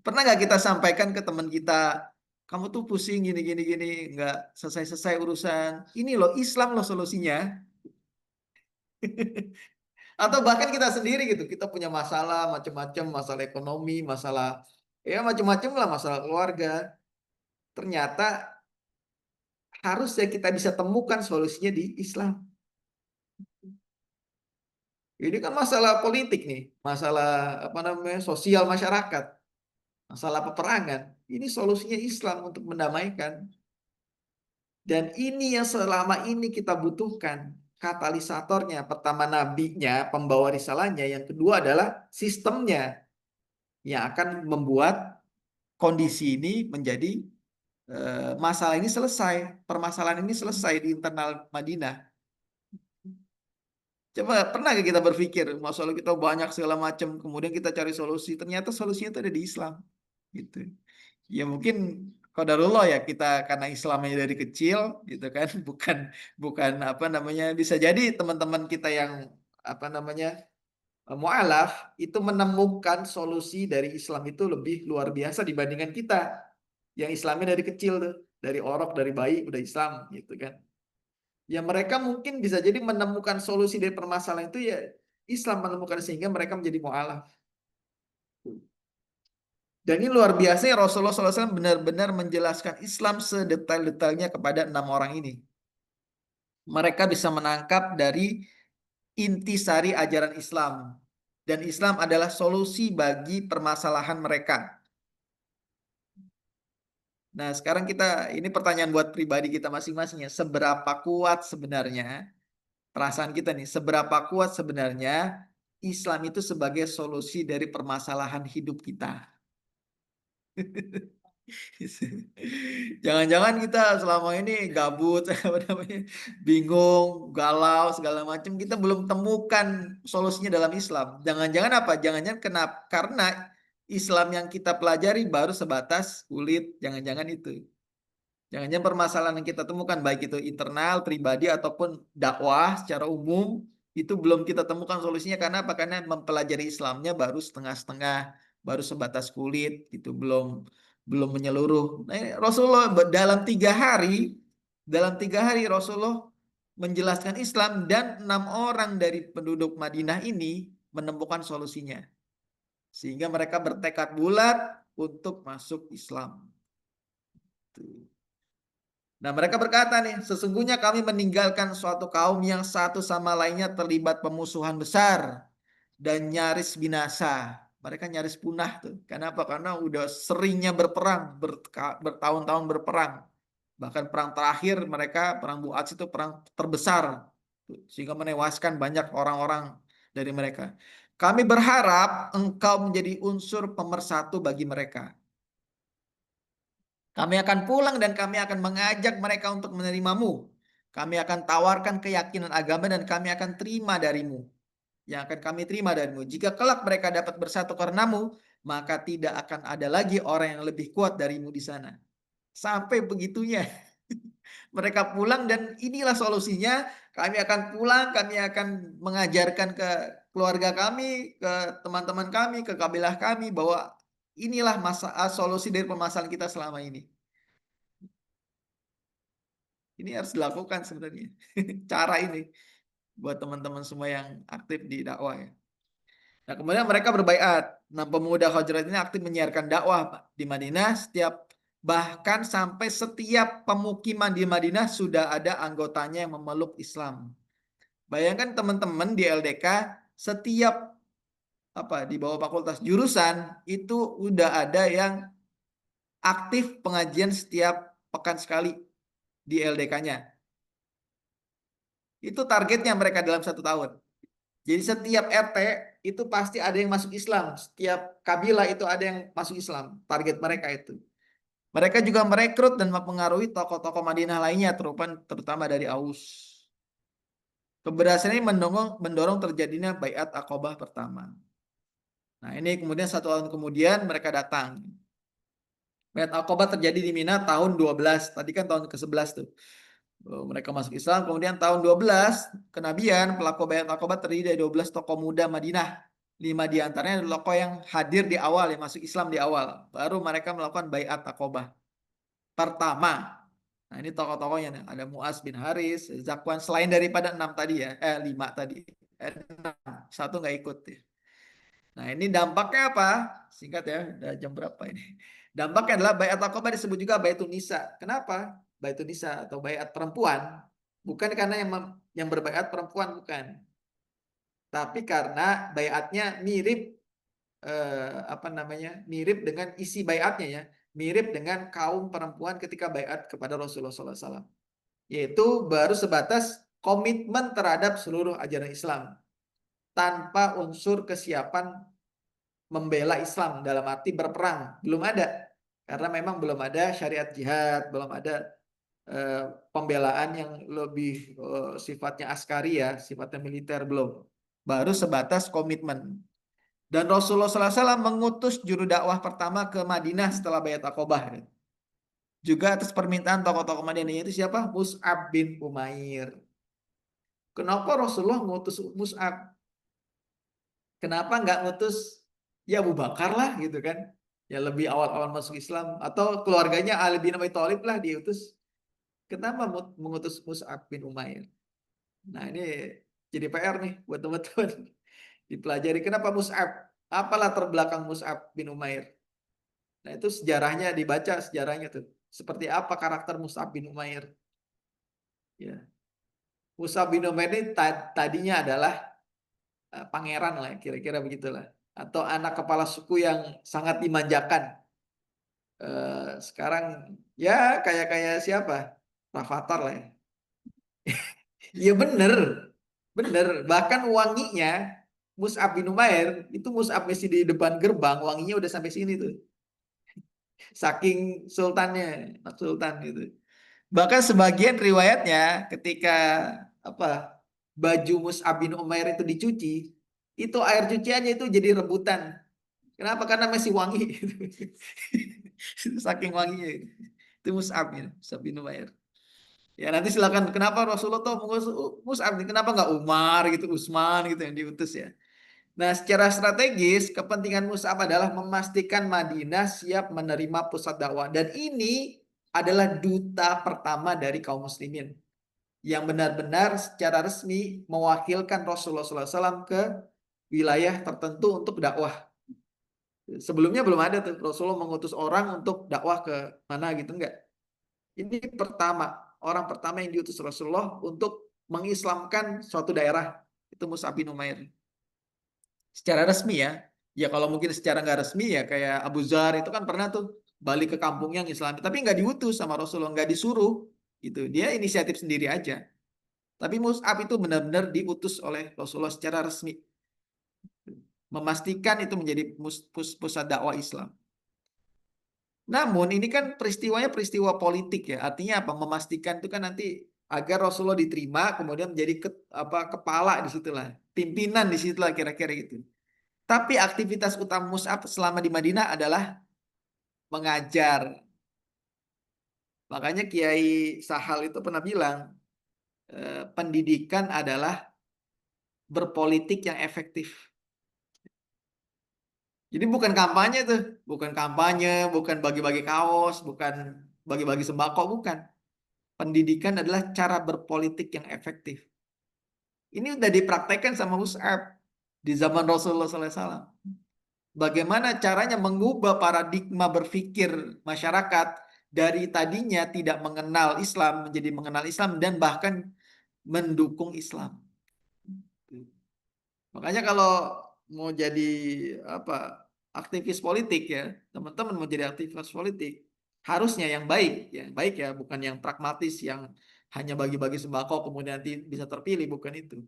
Pernah nggak kita sampaikan ke teman kita, kamu tuh pusing gini gini gini, nggak selesai-selesai urusan. Ini loh Islam loh solusinya. Atau bahkan kita sendiri gitu, kita punya masalah macam-macam, masalah ekonomi, masalah ya macam-macam lah, masalah keluarga. Ternyata harusnya kita bisa temukan solusinya di Islam. Ini kan masalah politik nih, masalah apa namanya sosial masyarakat, masalah peperangan. Ini solusinya Islam untuk mendamaikan. Dan ini yang selama ini kita butuhkan. Katalisatornya, pertama nabinya, pembawa risalahnya, yang kedua adalah sistemnya yang akan membuat kondisi ini menjadi masalah ini selesai, permasalahan ini selesai di internal Madinah. Coba pernah gak kita berpikir masalah kita banyak segala macam, kemudian kita cari solusi, ternyata solusinya itu ada di Islam, gitu. Ya mungkin qadarullah ya kita karena Islamnya dari kecil, gitu kan, bukan bukan apa namanya, bisa jadi teman-teman kita yang apa namanya mualaf itu menemukan solusi dari Islam itu lebih luar biasa dibandingkan kita yang Islamnya dari kecil tuh, dari orok dari bayi udah Islam, gitu kan. Ya mereka mungkin bisa jadi menemukan solusi dari permasalahan itu ya Islam menemukan sehingga mereka menjadi mualaf. Dan ini luar biasa ya Rasulullah SAW benar-benar menjelaskan Islam sedetail-detailnya kepada 6 orang ini. Mereka bisa menangkap dari intisari ajaran Islam. Dan Islam adalah solusi bagi permasalahan mereka. Nah sekarang ini pertanyaan buat pribadi kita masing-masing ya. Seberapa kuat sebenarnya perasaan kita nih, seberapa kuat sebenarnya Islam itu sebagai solusi dari permasalahan hidup kita. Jangan-jangan kita selama ini gabut, apa namanya, bingung, galau, segala macam. Kita belum temukan solusinya dalam Islam. Jangan-jangan apa? Jangan-jangan kenapa? Karena Islam yang kita pelajari baru sebatas kulit. Jangan-jangan itu. Jangan-jangan permasalahan yang kita temukan, baik itu internal, pribadi, ataupun dakwah secara umum, itu belum kita temukan solusinya. Karena apa? Karena mempelajari Islamnya baru setengah-setengah, baru sebatas kulit, gitu, belum menyeluruh. Nah, Rasulullah dalam 3 hari Rasulullah menjelaskan Islam dan 6 orang dari penduduk Madinah ini menemukan solusinya, sehingga mereka bertekad bulat untuk masuk Islam. Tuh. Nah, mereka berkata nih, sesungguhnya kami meninggalkan suatu kaum yang satu sama lainnya terlibat pemusuhan besar dan nyaris binasa. Mereka nyaris punah tuh. Kenapa? Karena udah seringnya berperang, bertahun-tahun berperang. Bahkan perang terakhir mereka, perang Bu'ats itu perang terbesar. Sehingga menewaskan banyak orang-orang dari mereka. Kami berharap engkau menjadi unsur pemersatu bagi mereka. Kami akan pulang dan kami akan mengajak mereka untuk menerimamu. Kami akan tawarkan keyakinan agama dan kami akan terima darimu. Yang akan kami terima darimu. Jika kelak mereka dapat bersatu karenamu, maka tidak akan ada lagi orang yang lebih kuat darimu di sana. Sampai begitunya. Mereka pulang dan inilah solusinya. Kami akan pulang, kami akan mengajarkan ke keluarga kami, ke teman-teman kami, ke kabilah kami bahwa inilah solusi dari permasalahan kita selama ini. Ini harus dilakukan sebenarnya. Cara ini buat teman-teman semua yang aktif di dakwah ya. Nah, kemudian mereka berbaiat. Nah, pemuda Khazraj ini aktif menyiarkan dakwah di Madinah, bahkan sampai setiap pemukiman di Madinah sudah ada anggotanya yang memeluk Islam. Bayangkan teman-teman di LDK, setiap di bawah fakultas jurusan itu udah ada yang aktif pengajian setiap pekan sekali di LDK-nya. Itu targetnya mereka dalam 1 tahun. Jadi setiap RT itu pasti ada yang masuk Islam. Setiap kabilah itu ada yang masuk Islam. Target mereka itu. Mereka juga merekrut dan mempengaruhi tokoh-tokoh Madinah lainnya, terutama dari Aus. Keberhasilan ini mendorong terjadinya Baiat Aqabah pertama. Nah ini kemudian 1 tahun kemudian mereka datang. Baiat Aqabah terjadi di Mina tahun 12. Tadi kan tahun ke-11 tuh. Mereka masuk Islam. Kemudian tahun 12 kenabian pelaku Baiat Aqabah terdiri dari 12 tokoh muda Madinah. 5 diantaranya adalah tokoh yang hadir di awal, yang masuk Islam di awal. Baru mereka melakukan Baiat Aqabah pertama. Nah ini tokoh-tokohnya nih. Ada Mu'az bin Haris, Zakwan, selain daripada 6 tadi ya, 5 tadi. 6. Satu nggak ikut ya. Nah ini dampaknya apa? Singkat ya, udah jam berapa ini? Dampaknya adalah Baiat Aqabah disebut juga Baitun Nisa. Kenapa? Baitun Nisa atau baiat perempuan, bukan karena yang berbaiat perempuan, bukan. Tapi karena baiatnya mirip apa namanya? Mirip dengan isi baiatnya ya, mirip dengan kaum perempuan ketika baiat kepada Rasulullah SAW. Yaitu baru sebatas komitmen terhadap seluruh ajaran Islam tanpa unsur kesiapan membela Islam dalam arti berperang, belum ada, karena memang belum ada syariat jihad, belum ada pembelaan yang lebih sifatnya askari ya, sifatnya militer, belum, baru sebatas komitmen. Dan Rasulullah SAW mengutus juru dakwah pertama ke Madinah setelah Baiat Aqobah, juga atas permintaan tokoh-tokoh Madinah, itu siapa? Mus'ab bin Umair. Kenapa Rasulullah mengutus Mus'ab? Kenapa nggak ngutus ya Abu Bakar lah gitu kan? Ya lebih awal-awal masuk Islam, atau keluarganya Ali bin Abi Thalib lah diutus. Kenapa mengutus Mus'ab bin Umair? Nah ini jadi PR nih buat teman-teman. Dipelajari kenapa Mus'ab? Apa latar belakang Mus'ab bin Umair? Nah itu sejarahnya, dibaca sejarahnya tuh. Seperti apa karakter Mus'ab bin Umair? Ya. Mus'ab bin Umair ini tadinya adalah pangeran lah, kira-kira begitulah. Atau anak kepala suku yang sangat dimanjakan. Sekarang ya kayak kayak siapa? Rafathar lah ya. Iya bener, bener. Bahkan wanginya Mus'ab bin Umair itu Mus'ab masih di depan gerbang, wanginya udah sampai sini tuh. Saking sultannya, sultan gitu. Bahkan sebagian riwayatnya ketika apa baju Mus'ab bin Umair itu dicuci, itu air cuciannya itu jadi rebutan. Kenapa? Karena masih wangi. Saking wanginya. Itu Mus'ab ya, Mus'ab bin Umair. Ya nanti silakan kenapa Rasulullah tuh mengurus Mus'ab, kenapa nggak Umar gitu, Utsman gitu yang diutus ya. Nah, secara strategis kepentingan Mus'ab adalah memastikan Madinah siap menerima pusat dakwah, dan ini adalah duta pertama dari kaum muslimin yang benar-benar secara resmi mewakilkan Rasulullah SAW ke wilayah tertentu untuk dakwah. Sebelumnya belum ada tuh Rasulullah mengutus orang untuk dakwah ke mana gitu, enggak. Ini pertama, orang pertama yang diutus Rasulullah untuk mengislamkan suatu daerah, itu Mus'ab bin Umair. Secara resmi ya, ya kalau mungkin secara nggak resmi ya kayak Abu Zar itu kan pernah tuh balik ke kampungnya Islam, tapi nggak diutus sama Rasulullah, nggak disuruh, gitu. Dia inisiatif sendiri aja. Tapi Mus'ab itu benar-benar diutus oleh Rasulullah secara resmi, memastikan itu menjadi pusat dakwah Islam. Namun ini kan peristiwanya peristiwa politik ya. Artinya apa? Memastikan itu kan nanti agar Rasulullah diterima, kemudian menjadi kepala di situlah, pimpinan di situlah kira-kira gitu. Tapi aktivitas utama Mus'ab selama di Madinah adalah mengajar. Makanya Kiai Sahal itu pernah bilang, pendidikan adalah berpolitik yang efektif. Jadi bukan kampanye tuh, bukan kampanye, bukan bagi-bagi kaos, bukan bagi-bagi sembako, bukan. Pendidikan adalah cara berpolitik yang efektif. Ini udah dipraktekkan sama Mus'ab di zaman Rasulullah SAW. Bagaimana caranya mengubah paradigma berpikir masyarakat dari tadinya tidak mengenal Islam menjadi mengenal Islam dan bahkan mendukung Islam. Makanya kalau mau jadi apa aktivis politik ya, teman-teman mau jadi aktivis politik harusnya yang baik ya, bukan yang pragmatis yang hanya bagi-bagi sembako kemudian nanti bisa terpilih, bukan itu.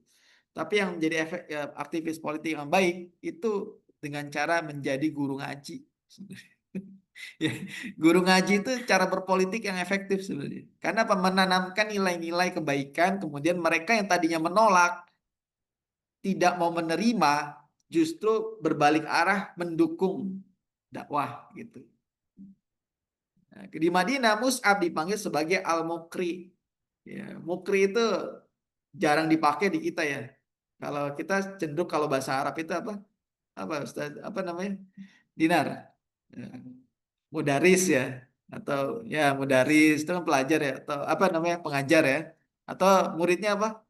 Tapi yang menjadi aktivis politik yang baik itu dengan cara menjadi guru ngaji. Ya, guru ngaji itu cara berpolitik yang efektif sebenarnya. Karena apa? Menanamkan nilai-nilai kebaikan, kemudian mereka yang tadinya menolak, tidak mau menerima, justru berbalik arah mendukung dakwah gitu. Nah, di Madinah Mus'ab dipanggil sebagai Al-Mukri. Ya, Mukri itu jarang dipakai di kita ya. Kalau kita cenderung kalau bahasa Arab itu apa? Apa Ustaz? Apa namanya? Dinar. Ya, mudaris ya, atau ya mudaris itu kan pelajar ya, atau apa namanya pengajar ya, atau muridnya apa?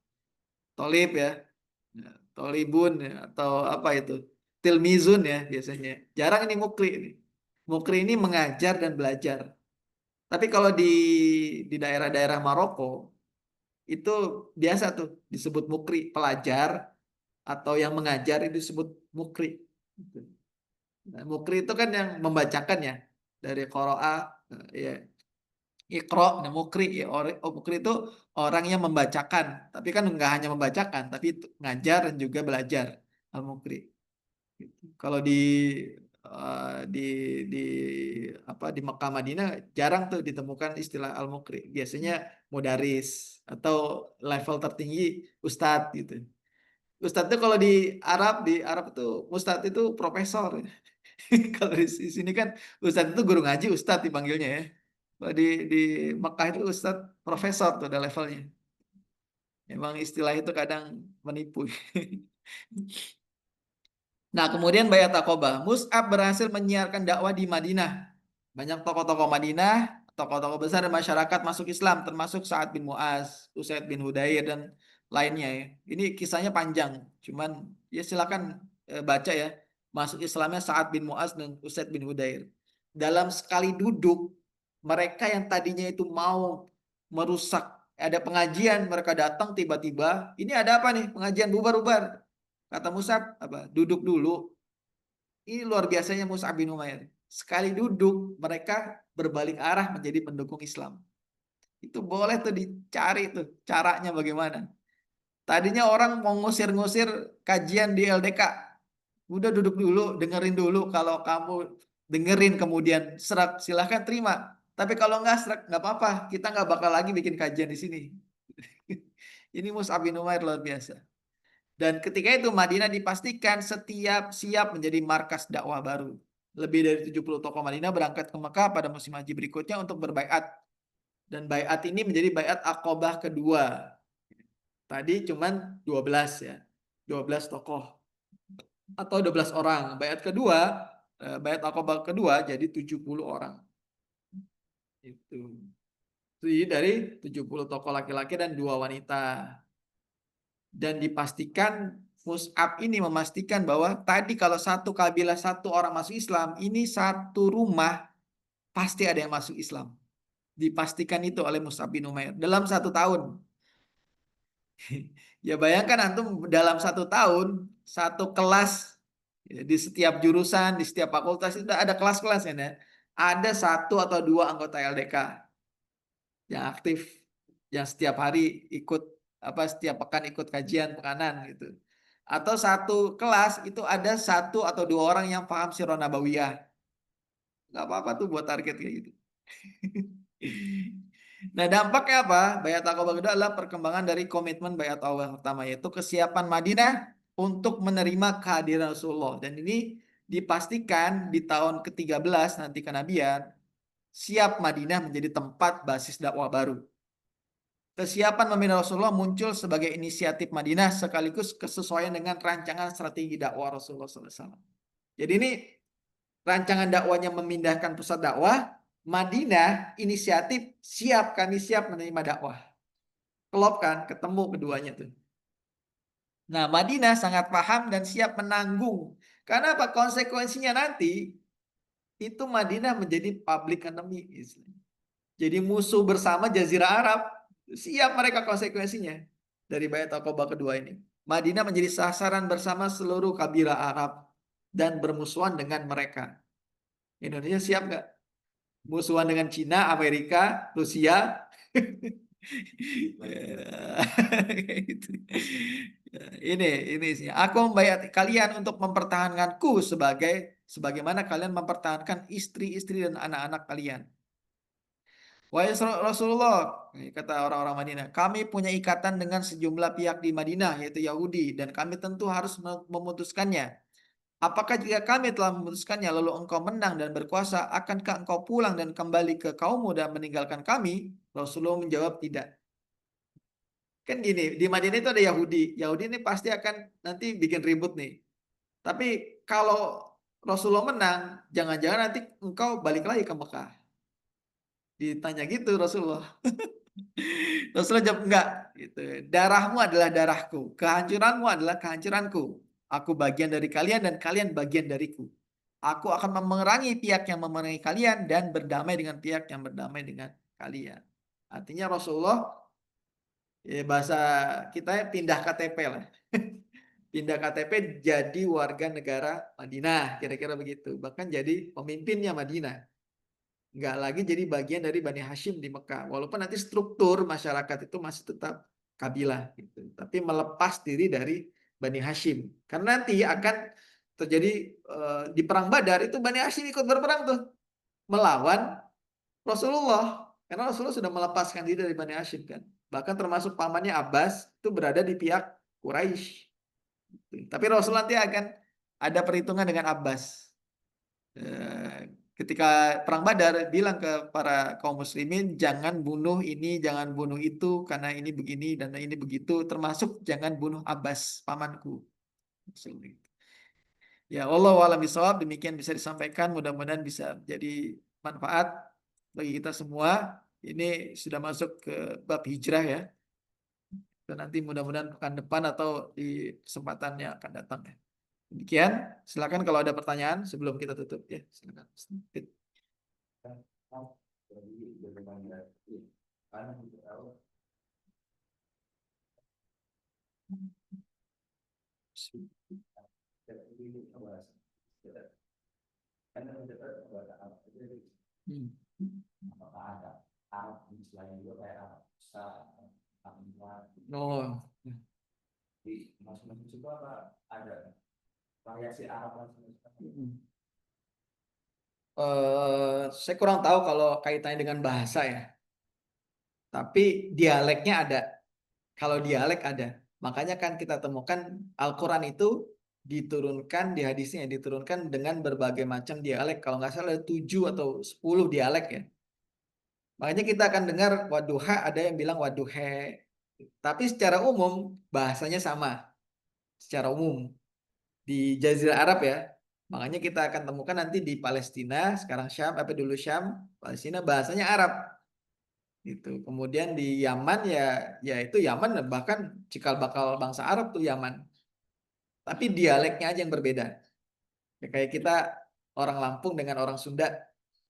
Tolib ya. Ya, Tolibun ya, atau apa itu? Tilmizun ya biasanya. Jarang ini mukri ini. Mukri ini mengajar dan belajar. Tapi kalau di di daerah-daerah Maroko itu biasa tuh disebut mukri, pelajar atau yang mengajar itu disebut mukri. Gitu. Nah, mukri itu kan yang membacakan ya dari qoro'a, ya Iqra, nah mukri, ya, mukri itu orang yang membacakan, tapi kan nggak hanya membacakan, tapi ngajar dan juga belajar, al-mukri. Gitu. Kalau di di apa di Mekah Madinah jarang tuh ditemukan istilah al-mukri. Biasanya mudaris atau level tertinggi ustadz gitu. Ustadz itu kalau di Arab itu ustadz itu profesor. Kalau di sini kan ustadz itu guru ngaji, ustadz dipanggilnya ya. Kalau di Mekah itu ustadz profesor tuh ada levelnya. Emang istilah itu kadang menipu. Nah, kemudian Bayat Aqobah. Mus'ab berhasil menyiarkan dakwah di Madinah. Banyak tokoh-tokoh Madinah, tokoh-tokoh besar dan masyarakat masuk Islam, termasuk Sa'ad bin Mu'az, Usaid bin Hudayr, dan lainnya ya. Ini kisahnya panjang, cuman ya silakan baca ya. Masuk Islamnya Sa'ad bin Mu'az dan Usaid bin Hudayr. Dalam sekali duduk, mereka yang tadinya itu mau merusak, ada pengajian, mereka datang tiba-tiba, ini ada apa nih? Pengajian bubar-bubar. Kata Mus'ab, apa? Duduk dulu. Ini luar biasanya Mus'ab bin Umair. Sekali duduk, mereka berbalik arah menjadi pendukung Islam. Itu boleh tuh dicari tuh caranya bagaimana. Tadinya orang mau ngusir-ngusir kajian di LDK. Udah duduk dulu, dengerin dulu. Kalau kamu dengerin kemudian serak, silahkan terima. Tapi kalau nggak serak, nggak apa-apa. Kita nggak bakal lagi bikin kajian di sini. Ini Mus'ab bin Umair luar biasa. Dan ketika itu Madinah dipastikan setiap siap menjadi markas dakwah baru. Lebih dari 70 tokoh Madinah berangkat ke Mekah pada musim haji berikutnya untuk berbaiat. Dan baiat ini menjadi baiat Aqobah kedua. Tadi cuman 12 ya. 12 tokoh atau 12 orang. Baiat kedua, baiat Aqobah kedua jadi 70 orang. Itu. Jadi dari 70 tokoh laki-laki dan 2 wanita. Dan dipastikan Mus'ab ini memastikan bahwa tadi kalau satu kabilah satu orang masuk Islam, ini satu rumah pasti ada yang masuk Islam. Dipastikan itu oleh Mus'ab bin Umair dalam 1 tahun. Ya bayangkan antum dalam 1 tahun satu kelas ya, di setiap jurusan, di setiap fakultas itu ada kelas-kelas ya. Ada 1 atau 2 anggota LDK yang aktif, yang setiap hari ikut apa setiap pekan ikut kajian pekanan gitu. Atau satu kelas itu ada 1 atau 2 orang yang paham sirah nabawiyah. Nggak apa-apa tuh buat target kayak gitu. Nah, dampaknya apa? Bayat Aqabah kedua adalah perkembangan dari komitmen Bayat Allah pertama, yaitu kesiapan Madinah untuk menerima kehadiran Rasulullah. Dan ini dipastikan di tahun ke-13 nanti kenabian, siap Madinah menjadi tempat basis dakwah baru. Kesiapan membina Rasulullah muncul sebagai inisiatif Madinah sekaligus kesesuaian dengan rancangan strategi dakwah Rasulullah SAW. Jadi ini rancangan dakwanya memindahkan pusat dakwah, Madinah inisiatif siap, kami siap menerima dakwah. Klop kan, ketemu keduanya tuh. Nah, Madinah sangat paham dan siap menanggung. Karena apa? Konsekuensinya nanti itu Madinah menjadi public enemy. Jadi musuh bersama Jazirah Arab. Siap mereka konsekuensinya dari Bayat Aqabah kedua ini. Madinah menjadi sasaran bersama seluruh kabilah Arab dan bermusuhan dengan mereka. Indonesia siap nggak? Musuhan dengan Cina, Amerika, Rusia. Ini sih. Aku membayar kalian untuk mempertahankanku sebagaimana kalian mempertahankan istri-istri dan anak-anak kalian. Wahai Rasulullah, kata orang-orang Madinah, kami punya ikatan dengan sejumlah pihak di Madinah, yaitu Yahudi, dan kami tentu harus memutuskannya. Apakah jika kami telah memutuskannya, lalu engkau menang dan berkuasa, akankah engkau pulang dan kembali ke kaummu dan meninggalkan kami? Rasulullah menjawab tidak. Kan gini, di Madinah itu ada Yahudi. Yahudi ini pasti akan nanti bikin ribut nih. Tapi kalau Rasulullah menang, jangan-jangan nanti engkau balik lagi ke Mekah. Ditanya gitu Rasulullah. Rasulullah jawab enggak. Gitu. Darahmu adalah darahku. Kehancuranmu adalah kehancuranku. Aku bagian dari kalian dan kalian bagian dariku. Aku akan memerangi pihak yang memerangi kalian dan berdamai dengan pihak yang berdamai dengan kalian. Artinya Rasulullah, ya bahasa kita pindah KTP lah. Pindah KTP jadi warga negara Madinah, kira-kira begitu. Bahkan jadi pemimpinnya Madinah. Nggak lagi jadi bagian dari Bani Hashim di Mekah. Walaupun nanti struktur masyarakat itu masih tetap kabilah gitu. Tapi melepas diri dari Bani Hashim. Karena nanti akan terjadi di perang Badar itu Bani Hashim ikut berperang tuh melawan Rasulullah. Karena Rasulullah sudah melepaskan diri dari Bani Hashim kan. Bahkan termasuk pamannya Abbas itu berada di pihak Quraisy. Tapi Rasulullah nanti akan ada perhitungan dengan Abbas. Ketika perang Badar bilang ke para kaum muslimin, jangan bunuh ini, jangan bunuh itu, karena ini begini dan ini begitu, termasuk jangan bunuh Abbas pamanku. Ya Allah alam bisawab, demikian bisa disampaikan, mudah-mudahan bisa jadi manfaat bagi kita semua. Ini sudah masuk ke bab hijrah ya. Dan nanti mudah-mudahan pekan depan atau di kesempatan yang akan datang ya. Demikian, silakan kalau ada pertanyaan sebelum kita tutup ya. Silakan. Hmm. Oh, saya kurang tahu kalau kaitannya dengan bahasa ya. Tapi dialeknya ada. Kalau dialek ada. Makanya kan kita temukan Al-Quran itu diturunkan di hadisnya diturunkan dengan berbagai macam dialek. Kalau nggak salah ada 7 atau 10 dialek ya. Makanya kita akan dengar waduha ada yang bilang waduhe. Tapi secara umum bahasanya sama. Secara umum di Jazirah Arab ya. Makanya kita akan temukan nanti di Palestina, sekarang Syam, apa dulu Syam, Palestina bahasanya Arab. Gitu. Kemudian di Yaman ya itu Yaman bahkan cikal bakal bangsa Arab tuh Yaman. Tapi dialeknya aja yang berbeda. Ya, kayak kita orang Lampung dengan orang Sunda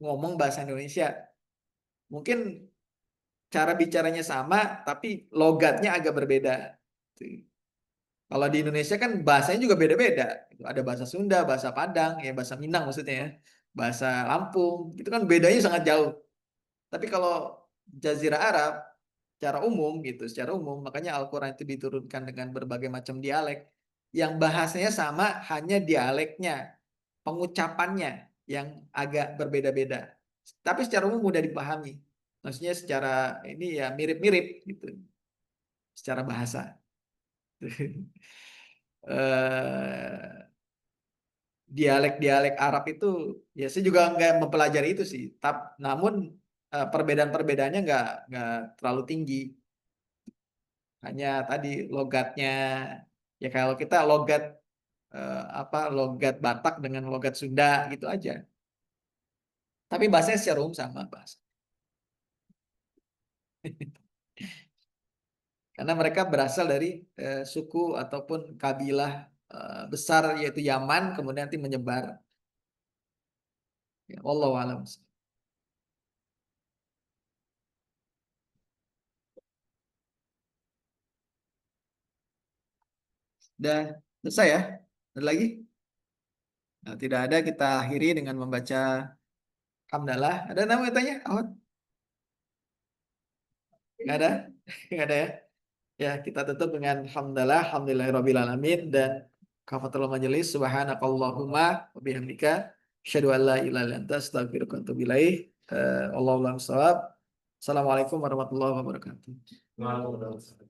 ngomong bahasa Indonesia. Mungkin cara bicaranya sama tapi logatnya agak berbeda. Kalau di Indonesia kan bahasanya juga beda-beda. Ada bahasa Sunda, bahasa Padang, ya bahasa Minang maksudnya ya. Bahasa Lampung, itu kan bedanya sangat jauh. Tapi kalau Jazirah Arab secara umum gitu, secara umum makanya Al-Qur'an itu diturunkan dengan berbagai macam dialek yang bahasanya sama, hanya dialeknya, pengucapannya yang agak berbeda-beda. Tapi secara umum mudah dipahami. Maksudnya secara ini ya mirip-mirip gitu. Secara bahasa. eh Dialek-dialek Arab itu ya saya juga nggak mempelajari itu sih. Namun perbedaan-perbedaannya nggak terlalu tinggi. Hanya tadi logatnya ya kalau kita logat logat Batak dengan logat Sunda gitu aja. Tapi bahasanya secara umum sama bahasa. Karena mereka berasal dari suku ataupun kabilah besar yaitu Yaman kemudian nanti menyebar. Ya, wallahu a'lam. Udah selesai ya? Ada lagi? Nah, tidak ada, kita akhiri dengan membaca hamdalah. Ada nama katanya? Ahmad? Nggak ada? Nggak ada ya? Ya, kita tutup dengan hamdalah, hamdulillahirabbil alamin dan kafatul majelis subhanakallahumma wa bihamdika asyhadu an la ilaha illa anta astaghfiruka wa atubu ilaik. Wallahu a'lam bishawab. Assalamualaikum warahmatullahi wabarakatuh.